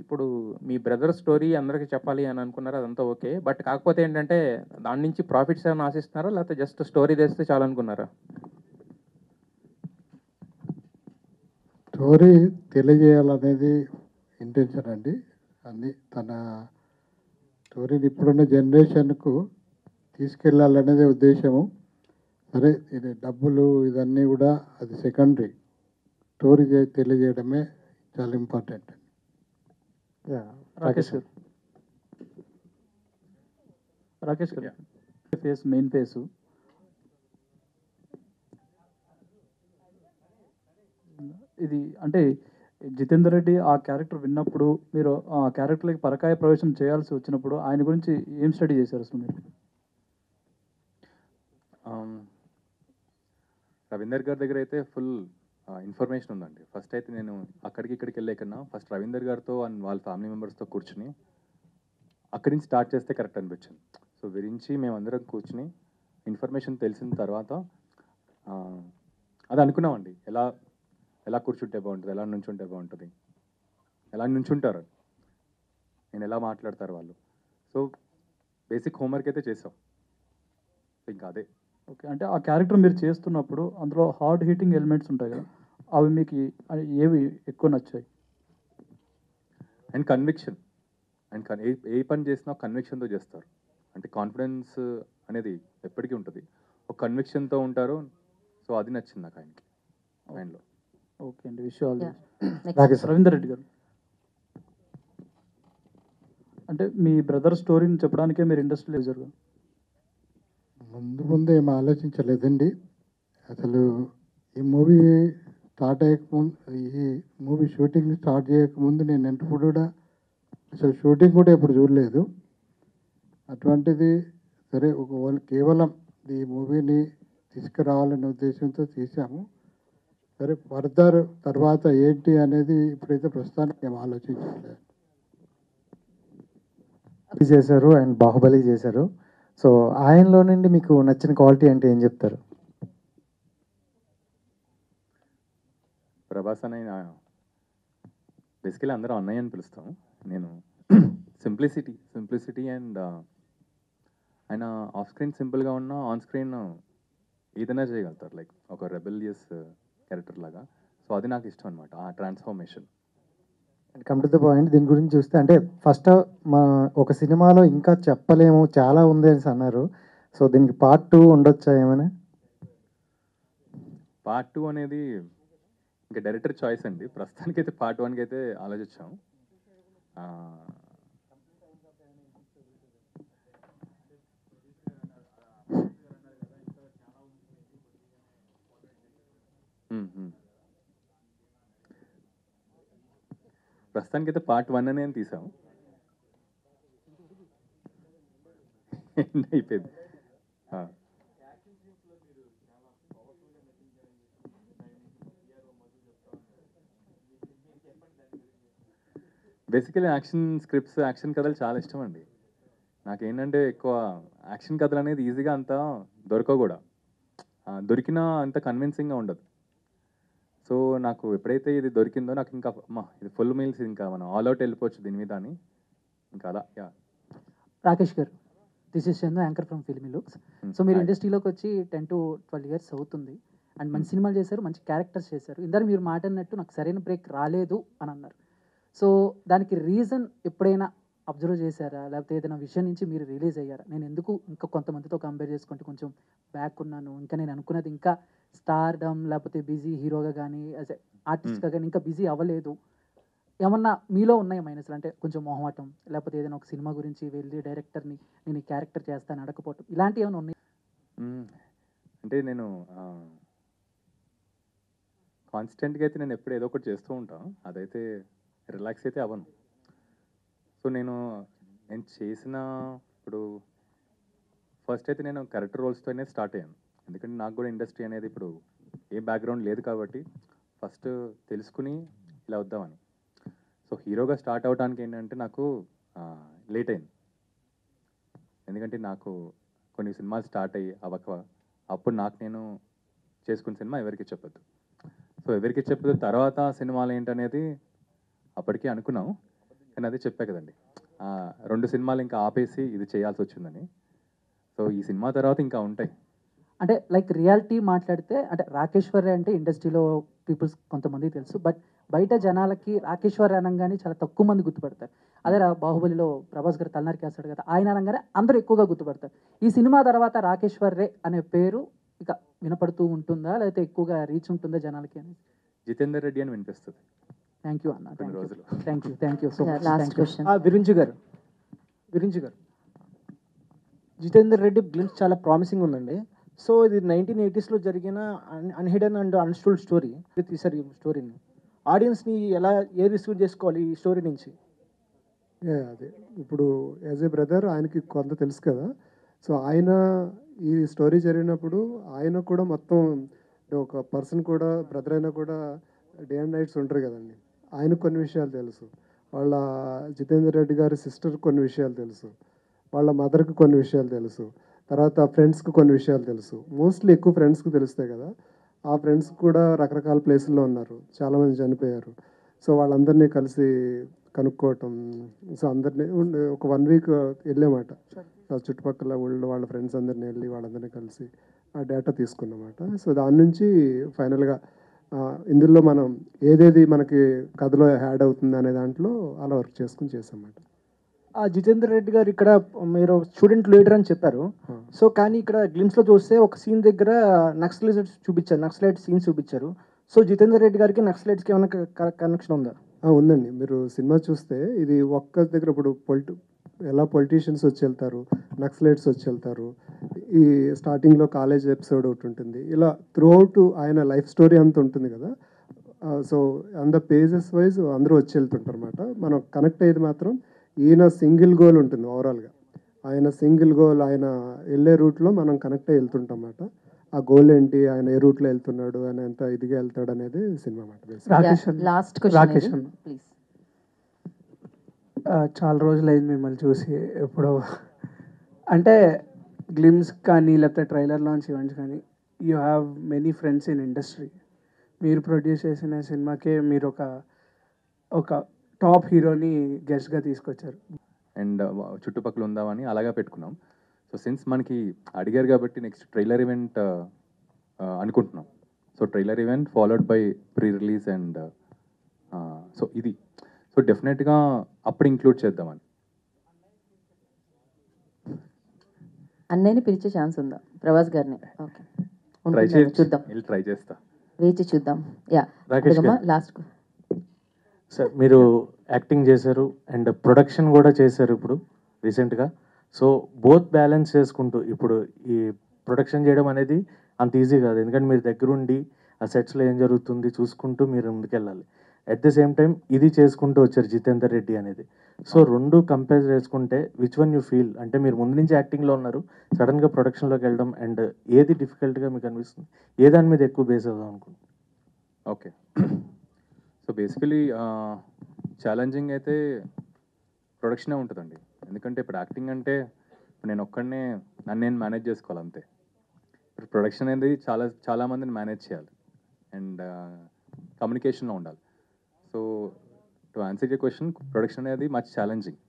ఇప్పుడు మీ బ్రదర్ స్టోరీ అందరికీ చెప్పాలి అని అనుకున్నారు, అదంతా ఓకే. బట్ కాకపోతే ఏంటంటే దాని నుంచి ప్రాఫిట్స్ ఏమైనా ఆశిస్తున్నారా, లేకపోతే జస్ట్ స్టోరీ తెస్తే చాలు అనుకున్నారా? స్టోరీ తెలియజేయాలనేది ఇంటెన్షన్ అండి. అన్ని తన స్టోరీని ఇప్పుడున్న జనరేషన్కు తీసుకెళ్ళాలనేదే ఉద్దేశము. సరే ఇది డబ్బులు ఇదన్నీ కూడా అది సెకండరీ, స్టోరీ తెలియజేయడమే చాలా ఇంపార్టెంట్. రాకేష్ గారు, ఫేస్ మెయిన్ ఫేసు ఇది అంటే జితేందర్ రెడ్డి ఆ క్యారెక్టర్ విన్నప్పుడు మీరు ఆ క్యారెక్టర్కి పరకాయ ప్రవేశం చేయాల్సి వచ్చినప్పుడు ఆయన గురించి ఏం స్టడీ చేశారు అసలు మీరు? రవీందర్ గారి దగ్గర అయితే ఫుల్ ఇన్ఫర్మేషన్ ఉందండి. ఫస్ట్ అయితే నేను ఇక్కడికి వెళ్ళే కన్నా ఫస్ట్ రవీందర్ గారితో అండ్ వాళ్ళ ఫ్యామిలీ మెంబర్స్తో కూర్చుని అక్కడి నుంచి స్టార్ట్ చేస్తే కరెక్ట్ అనిపించింది. సో విరించి మేమందరం కూర్చుని ఇన్ఫర్మేషన్ తెలిసిన తర్వాత అది అనుకున్నామండి, ఎలా కూర్చుంటే బాగుంటుంది, ఎలా నుంచుంటే బాగుంటుంది, ఎలా నుంచుంటారు, నేను ఎలా మాట్లాడతారు వాళ్ళు. సో బేసిక్ హోంవర్క్ అయితే చేసాం, ఇంకా అదే. ఓకే, అంటే ఆ క్యారెక్టర్ మీరు చేస్తున్నప్పుడు అందులో హార్డ్ హీటింగ్ ఎలిమెంట్స్ ఉంటాయి కదా, అవి మీకు ఏవి ఎక్కువ నచ్చాయి? అండ్ కన్విక్షన్, అండ్ ఏ పని చేసినా కన్విక్షన్తో చేస్తారు. అంటే కాన్ఫిడెన్స్ అనేది ఎప్పటికీ ఉంటుంది, ఒక కన్విక్షన్తో ఉంటారు. సో అది నచ్చింది నాకు ఆయనలో. ఓకే అండి, రవీందర్ రెడ్డి గారు, అంటే మీ బ్రదర్ స్టోరీని చెప్పడానికే మీరు ఇండస్ట్రీలో జరుగు ముందు ఏం ఆలోచించలేదండి. అసలు ఈ మూవీ స్టార్ట్ అయ్యకముందు, ఈ మూవీ షూటింగ్ స్టార్ట్ చేయకముందు నేను ఎప్పుడు కూడా అసలు షూటింగ్ కూడా ఎప్పుడు చూడలేదు. అటువంటిది సరే కేవలం ఈ మూవీని తీసుకురావాలనే ఉద్దేశంతో తీసాము. సరే ఫర్దర్ తర్వాత ఏంటి అనేది ఇప్పుడైతే ప్రస్తుతానికి ఏం ఆలోచించలేదు. చేశారు అండ్ బాహుబలి చేశారు. సో ఆయనలో నుండి మీకు నచ్చిన క్వాలిటీ అంటే ఏం చెప్తారు? ప్రభాస్ అన్నయ్య బేసికలీ అందరూ అన్నయ్య అని పిలుస్తాం. నేను సింప్లిసిటీ అండ్ ఆయన ఆఫ్ స్క్రీన్ సింపుల్గా ఉన్న ఆన్ స్క్రీన్ ఏదైనా చేయగలుగుతారు, లైక్ ఒక రెబెలియస్ క్యారెక్టర్ లాగా. సో అది నాకు ఇష్టం అనమాట, ఆ transformation. Come to the point, దీని గురించి చూస్తే అంటే ఫస్ట్ ఒక సినిమాలో ఇంకా చెప్పలేము చాలా ఉంది అని అన్నారు. సో దీనికి పార్ట్ 2 ఉండొచ్చా ఏమైనా? పార్ట్ 2 అనేది ఇంకా డైరెక్టర్ చాయిస్ అండి. ప్రస్తుతానికి అయితే పార్ట్ 1కి అయితే ఆలోచించాం. ప్రస్తుతానికి అయితే పార్ట్ 1 అనే తీసాం. ఎండ్ అయిపోయింది. బేసికలీ యాక్షన్ స్క్రిప్ట్స్, యాక్షన్ కథలు చాలా ఇష్టం అండి. నాకేంటంటే ఎక్కువ యాక్షన్ కథలు అనేది ఈజీగా అంత దొరకవు కూడా. దొరికినా అంత కన్విన్సింగ్గా ఉండదు. సో నాకు ఎప్పుడైతే ఇది దొరికిందో నాకు ఇంకా అమ్మా ఇది ఫుల్ మీల్స్, ఇంకా మనం ఆల్ అవుట్ వెళ్ళిపోవచ్చు దీని మీద అని, ఇంకా అలా. రాకేష్ గారు, this is Chandu, anchor from filmy looks. So మీరు ఇండస్ట్రీలోకి వచ్చి 10 to 12 years అవుతుంది అండ్ మంచి సినిమాలు చేశారు, మంచి క్యారెక్టర్స్ చేశారు. ఇందరూ మీరు మాట అన్నట్టు నాకు సరైన బ్రేక్ రాలేదు అని అన్నారు. సో దానికి రీజన్ ఎప్పుడైనా అబ్జర్వ్ చేశారా, లేకపోతే ఏదైనా విషయం నుంచి మీరు రిలీజ్ అయ్యారా? నేను ఎందుకు ఇంకా కొంతమందితో కంపేర్ చేసుకుంటే కొంచెం బ్యాక్ ఉన్నాను, ఇంకా నేను అనుకున్నది ఇంకా స్టార్డమ్ లేకపోతే బిజీ హీరోగా కానీ యాజ్ ఆర్టిస్ట్గా కానీ ఇంకా బిజీ అవ్వలేదు, ఏమన్నా మీలో ఉన్నాయి మైనస్లు? అంటే కొంచెం మొహమాటం, లేకపోతే ఏదైనా ఒక సినిమా గురించి వెళ్ళి డైరెక్టర్ని నేను ఈ క్యారెక్టర్ చేస్తాను అడగపోవటం, ఇలాంటివి ఏమైనా ఉన్నాయి? అంటే నేను కాన్స్టెంట్గా అయితే నేను ఎప్పుడు ఏదో ఒకటి చేస్తూ ఉంటాను, అదైతే రిలాక్స్ అయితే అవ్వను. సో నేను చేసిన ఇప్పుడు ఫస్ట్ అయితే నేను క్యారెక్టర్ రోల్స్తోనే స్టార్ట్ అయ్యాను. ఎందుకంటే నాకు కూడా ఇండస్ట్రీ అనేది ఇప్పుడు ఏ బ్యాక్గ్రౌండ్ లేదు కాబట్టి ఫస్ట్ తెలుసుకుని ఇలా వద్దామని. సో హీరోగా స్టార్ట్ అవడానికి ఏంటంటే నాకు లేట్ అయింది. ఎందుకంటే నాకు కొన్ని సినిమాలు స్టార్ట్ అయ్యి అవ్వక అప్పుడు నాకు నేను చేసుకున్న సినిమా ఎవరికి చెప్పొద్దు. సో ఎవరికి చెప్పొద్దు తర్వాత సినిమాలు ఏంటనేది అప్పటికే అనుకున్నాం, కానీ అదే చెప్పా కదండి, 2 సినిమాలు ఇంకా ఆపేసి ఇది చేయాల్సి వచ్చిందని. సో ఈ సినిమా తర్వాత ఇంకా ఉంటాయి. అంటే లైక్ రియాలిటీ మాట్లాడితే అంటే రాకేశ్వరి అంటే ఇండస్ట్రీలో పీపుల్స్ కొంతమంది తెలుసు, బట్ బయట జనాలకి రాకేశ్వరి అనగానే చాలా తక్కువ మంది గుర్తుపడతారు. అదే బాహుబలిలో ప్రభాస్ గారు తలనరికి వేస్తాడు కదా, ఆయన అనగానే అందరూ ఎక్కువగా గుర్తుపడతారు. ఈ సినిమా తర్వాత రాకేశ్వర్ రే అనే పేరు ఇక వినపడుతూ ఉంటుందా, లేకపోతే ఎక్కువగా రీచ్ ఉంటుందా జనాలకి అని? జితేందర్ రెడ్డి అని వినిపిస్తుంది. థ్యాంక్ యూ అన్న, thank you so much. Last question Virinchi గారు, జితేందర్ రెడ్డి గ్లిమ్స్ చాలా ప్రామిసింగ్ ఉందండి. సో ఇది 1980s జరిగిన అన్హిడెన్ అండ్ అన్స్టోల్డ్ స్టోరీ తీసారు. ఈ స్టోరీని ఆడియన్స్ని ఎలా రిసీవ్ చేసుకోవాలి ఈ స్టోరీ నుంచి? అదే ఇప్పుడు యాజ్ ఏ బ్రదర్ ఆయనకి కొంత తెలుసు కదా. సో ఆయన ఈ స్టోరీ జరిగినప్పుడు ఆయన కూడా మొత్తం ఒక పర్సన్ కూడా బ్రదర్ అయినా కూడా డే అండ్ నైట్స్ ఉంటారు కదండి. ఆయనకు కొన్ని విషయాలు తెలుసు, వాళ్ళ జితేందర్ రెడ్డి గారి సిస్టర్ కొన్ని విషయాలు తెలుసు, వాళ్ళ మదర్కి కొన్ని విషయాలు తెలుసు, తర్వాత ఫ్రెండ్స్కి కొన్ని విషయాలు తెలుసు. మోస్ట్లీ ఎక్కువ ఫ్రెండ్స్కి తెలుస్తాయి కదా. ఆ ఫ్రెండ్స్ కూడా రకరకాల ప్లేసుల్లో ఉన్నారు, చాలామంది చనిపోయారు. సో వాళ్ళందరినీ కలిసి కనుక్కోవటం, సో అందరినీ ఒక 1 week వెళ్ళామాట. చుట్టుపక్కల ఊళ్ళో వాళ్ళ ఫ్రెండ్స్ అందరినీ వెళ్ళి వాళ్ళందరినీ కలిసి ఆ డేటా తీసుకున్నమాట. సో దాని నుంచి ఫైనల్గా ఇందులో మనం ఏదేది మనకి కథలో యాడ్ అవుతుంది అనే దాంట్లో అలా వర్క్ చేసుకుని చేసామాట. జితేందర్ రెడ్డి గారు ఇక్కడ మీరు స్టూడెంట్ లీడర్ అని చెప్పారు. సో కానీ ఇక్కడ గ్లిమ్స్లో చూస్తే ఒక సీన్ దగ్గర నక్సలైట్ సీన్ చూపించారు. సో జితేందర్ రెడ్డి గారికి నక్సలైట్స్కి ఏమైనా కనెక్షన్ ఉందా? ఉందండి. మీరు సినిమా చూస్తే ఇది ఒక్క దగ్గర ఇప్పుడు ఎలా పొలిటీషియన్స్ వచ్చి వెళ్తారు, నక్సలైట్స్ వచ్చి వెళ్తారు, ఈ స్టార్టింగ్లో కాలేజ్ ఎపిసోడ్ ఒకటి ఉంటుంది, ఇలా త్రూ అవుట్ ఆయన లైఫ్ స్టోరీ అంత ఉంటుంది కదా. సో అంత పేజెస్ వైజ్ అందరూ వచ్చి వెళ్తుంటారు అన్నమాట. మనం కనెక్ట్ అయ్యేది మాత్రం ఈయన సింగిల్ గోల్ ఉంటుంది ఓవరాల్గా. ఆయన సింగిల్ గోల్, ఆయన వెళ్ళే రూట్లో మనం కనెక్ట్ అయ్యి వెళ్తుంటాం అన్నమాట. ఆ గోల్ ఏంటి, ఆయన ఏ రూట్లో వెళ్తున్నాడు, ఆయన ఎంత ఇదిగా వెళ్తాడు అనేది సినిమా అన్నమాట. Last Rakesh question please. చాలా రోజులైంది మిమ్మల్ని చూసి. ఎప్పుడో అంటే గ్లిమ్స్ కానీ లేకపోతే ట్రైలర్ లాంచ్ ఈవెంట్స్ కానీ, you have many friends in industry. మీరు ప్రొడ్యూస్ చేసిన సినిమాకే మీరు ఒక టాప్ హీరోని గెస్ట్గా తీసుకొచ్చారు. అండ్ చుట్టుపక్కల ఉందామని అలాగా పెట్టుకున్నాం. సో సిన్స్ మనకి అడిగారు కాబట్టి నెక్స్ట్ ట్రైలర్ ఈవెంట్ అనుకుంటున్నాం. So trailer event followed by pre release and so ఇది సో డెఫినెట్గా అప్పుడు ఇంక్లూడ్ చేద్దామని. అన్నయ్యని పిలిచే ఛాన్స్ ఉందా ప్రభాస్ గారిని? ఓకే, ట్రై చూద్దాం, ట్రై చేస్తా, వేచి చూద్దాం. రాకేష్ గారు, లాస్ట్ సార్ మీరు యాక్టింగ్ చేశారు అండ్ ప్రొడక్షన్ కూడా చేశారు ఇప్పుడు రీసెంట్గా. సో బోత్ బ్యాలెన్స్ చేసుకుంటూ ఇప్పుడు ఈ ప్రొడక్షన్ చేయడం అనేది అంత ఈజీ కాదు, ఎందుకంటే మీరు దగ్గరుండి ఆ సెట్స్లో ఏం జరుగుతుంది చూసుకుంటూ మీరు ముందుకెళ్ళాలి. అట్ ద సేమ్ టైం ఇది చేసుకుంటూ వచ్చారు జితేందర్ రెడ్డి అనేది. సో రెండు కంపేర్ చేసుకుంటే విచ్ వన్ యూ ఫీల్, అంటే మీరు ముందు నుంచి యాక్టింగ్లో ఉన్నారు, సడన్గా ప్రొడక్షన్లోకి వెళ్ళడం, అండ్ ఏది డిఫికల్ట్గా మీకు అనిపిస్తుంది, ఏ దాని మీద ఎక్కువ బేస్ అవుదాం అనుకుంటున్నాను? ఓకే, సో బేసికలీ ఛాలెంజింగ్ అయితే ప్రొడక్షనే ఉంటుందండి. ఎందుకంటే ఇప్పుడు యాక్టింగ్ అంటే ఇప్పుడు నేను ఒక్కడనే నన్ను నేను మేనేజ్ చేసుకోవాలి అంతే. ఇప్పుడు ప్రొడక్షన్ అనేది చాలామందిని మేనేజ్ చేయాలి అండ్ కమ్యూనికేషన్లో ఉండాలి. So to answer your question, production అనేది మచ్ ఛాలెంజింగ్.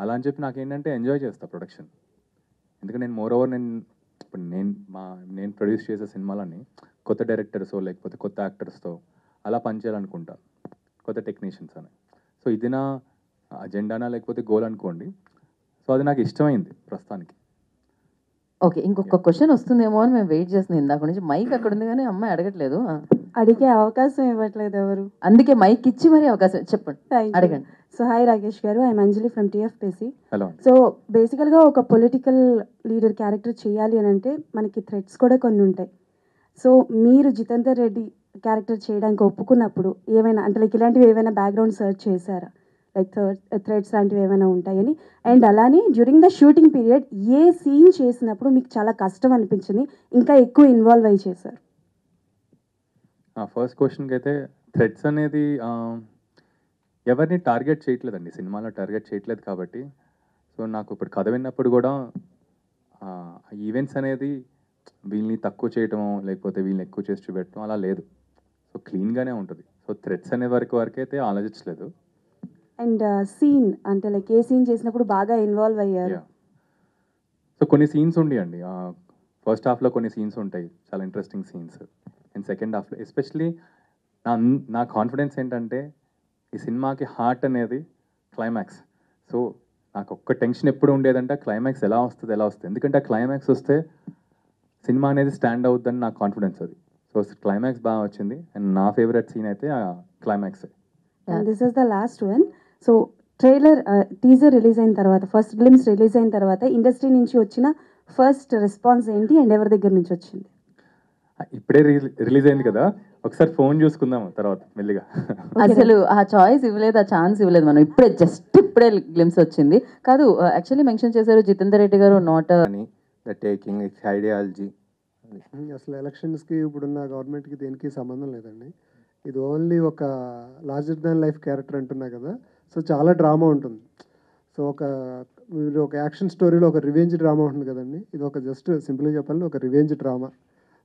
అలా అని చెప్పి నాకేంటంటే ఎంజాయ్ చేస్తా ప్రొడక్షన్. ఎందుకంటే నేను మోర్ ఓవర్ ఇప్పుడు నేను ప్రొడ్యూస్ చేసే సినిమాలన్నీ కొత్త డైరెక్టర్స్తో లేకపోతే కొత్త యాక్టర్స్తో అలా పనిచేయాలనుకుంటాను, కొత్త టెక్నీషియన్స్ అని. సో ఇది నా అజెండానా లేకపోతే గోల్ అనుకోండి. సో అది నాకు ఇష్టమైంది ప్రస్తుతానికి. ఓకే, ఇంకొక క్వశ్చన్ వస్తుందేమో అని మేము వెయిట్ చేస్తున్నాం ఇందాక నుంచి. మైక్ అక్కడ ఉంది కానీ అమ్మాయి అడగట్లేదు. అడిగే అవకాశం ఇవ్వట్లేదు ఎవరు. అందుకే మైక్ ఇచ్చి మరి అవకాశం చెప్పండి, అడగండి. సో హాయ్ రాకేష్ గారు, I'm Anjali from TFPC. Hello. So బేసికల్గా ఒక పొలిటికల్ లీడర్ క్యారెక్టర్ చేయాలి అని అంటే మనకి థ్రెడ్స్ కూడా కొన్ని ఉంటాయి. సో మీరు జితేందర్ రెడ్డి క్యారెక్టర్ చేయడానికి ఒప్పుకున్నప్పుడు ఏమైనా అంటే లైక్ ఇలాంటివి ఏమైనా బ్యాక్గ్రౌండ్ సర్చ్ చేశారా, లైక్ థ్రెడ్స్ లాంటివి ఏమైనా ఉంటాయని? అండ్ అలానే డ్యూరింగ్ ద షూటింగ్ పీరియడ్ ఏ సీన్ చేసినప్పుడు మీకు చాలా కష్టం అనిపించింది, ఇంకా ఎక్కువ ఇన్వాల్వ్ అయ్యి చేశారు? ఫస్ట్ క్వశ్చన్కి అయితే థ్రెడ్స్ అనేది ఎవరిని టార్గెట్ చేయట్లేదండి, సినిమాలో టార్గెట్ చేయట్లేదు కాబట్టి. సో నాకు ఇప్పుడు కథ విన్నప్పుడు కూడా ఈవెంట్స్ అనేది వీళ్ళని తక్కువ చేయటం లేకపోతే వీళ్ళని ఎక్కువ చేసి చూపెట్టడం అలా లేదు. సో క్లీన్గానే ఉంటుంది. సో థ్రెడ్స్ అనే వరకు అయితే ఆలోచించలేదు. అండ్ సీన్ అంటే లైక్ ఏ సీన్ చేసినప్పుడు బాగా ఇన్వాల్వ్ అయ్యారు? సో కొన్ని సీన్స్ ఉండేయండి, ఫస్ట్ హాఫ్లో కొన్ని సీన్స్ ఉంటాయి చాలా ఇంట్రెస్టింగ్ సీన్స్. అండ్ సెకండ్ హాఫ్లో ఎస్పెషలీ నా కాన్ఫిడెన్స్ ఏంటంటే ఈ సినిమాకి హార్ట్ అనేది క్లైమాక్స్. సో నాకు ఒక్క టెన్షన్ ఎప్పుడు ఉండేదంటే క్లైమాక్స్ ఎలా వస్తుంది. ఎందుకంటే ఆ క్లైమాక్స్ వస్తే సినిమా అనేది స్టాండ్ అవుతుందని నా కాన్ఫిడెన్స్ అది. సో క్లైమాక్స్ బాగా వచ్చింది అండ్ నా ఫేవరెట్ సీన్ అయితే ఆ climax. This is the last one. So trailer teaser release అయిన తర్వాత, ఫస్ట్ గ్లిమ్స్ రిలీజ్ అయిన తర్వాత ఇండస్ట్రీ నుంచి వచ్చిన ఫస్ట్ రెస్పాన్స్ ఏంటి అండ్ ఎవరి దగ్గర నుంచి వచ్చింది? ఇప్పుడే రిలీజ్ అయింది కదా, ఒకసారి ఫోన్ చూసుకుందాం తర్వాత మెల్లిగా. అసలు ఆ చాయిస్ ఇవ్వలేదు, ఆ ఛాన్స్ ఇవ్వలేదు మనం. ఇప్పుడే గ్లిమ్స్ వచ్చింది కాదు. యాక్చువల్లీ మెన్షన్ చేశారు జితేందర్ రెడ్డి గారు not the taking it's ideology. అసలు ఎలక్షన్స్కి ఇప్పుడున్న గవర్నమెంట్కి దేనికి సంబంధం లేదండి. ఇది ఓన్లీ ఒక లార్జర్ దాన్ లైఫ్ క్యారెక్టర్ అంటున్నా కదా. సో చాలా డ్రామా ఉంటుంది. సో మీరు ఒక యాక్షన్ స్టోరీలో ఒక రివెంజ్ డ్రామా ఉంటుంది కదండి. ఇది ఒక జస్ట్ సింపుల్గా చెప్పాలంటే ఒక రివెంజ్ డ్రామా.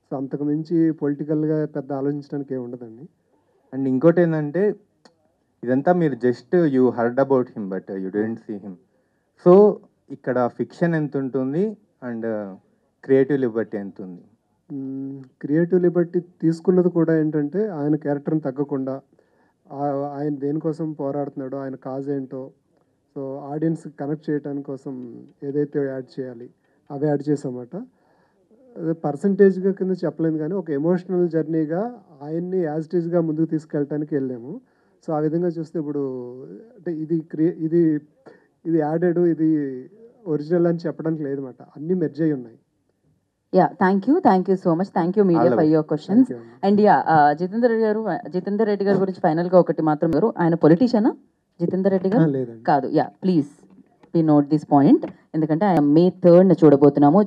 సో అంతకు మించి పొలిటికల్గా పెద్ద ఆలోచించడానికి ఏమి ఉండదండి. అండ్ ఇంకోటి ఏంటంటే ఇదంతా మీరు just you heard about him but you don't see him. So ఇక్కడ ఫిక్షన్ ఎంత ఉంటుంది అండ్ క్రియేటివ్ లిబర్టీ ఎంత ఉంది? క్రియేటివ్ లిబర్టీ తీసుకున్నది కూడా ఏంటంటే ఆయన క్యారెక్టర్ని తగ్గకుండా ఆయన దేనికోసం పోరాడుతున్నాడో, ఆయన కాజ్ ఏంటో, సో ఆడియన్స్ కనెక్ట్ చేయడానికి కోసం ఏదైతే యాడ్ చేయాలి అవే యాడ్ చేసామట. అదే పర్సంటేజ్గా కింద చెప్పలేదు కానీ ఒక ఎమోషనల్ జర్నీగా ఆయన్ని యాజ్ ఇట్ ఈజ్గా ముందుకు తీసుకెళ్ళడానికి వెళ్ళాము. సో ఆ విధంగా చూస్తే ఇప్పుడు అంటే ఇది యాడెడ్, ఇది ఒరిజినల్ అని చెప్పడానికి లేదన్నమాట. అన్నీ మెర్జ్ అయి ఉన్నాయి. Yeah, thank you so much. Thank you media for your questions. And yeah, Jitender Reddy గారి గురించి ఫైనల్గా ఒకటి మాత్రం, ఆయన పొలిటీషియనా జితేందర్ రెడ్డి గారు? కాదు. Yeah, please we note this point. ఎందుకంటే ఆయన May 3న చూడబోతున్నాము.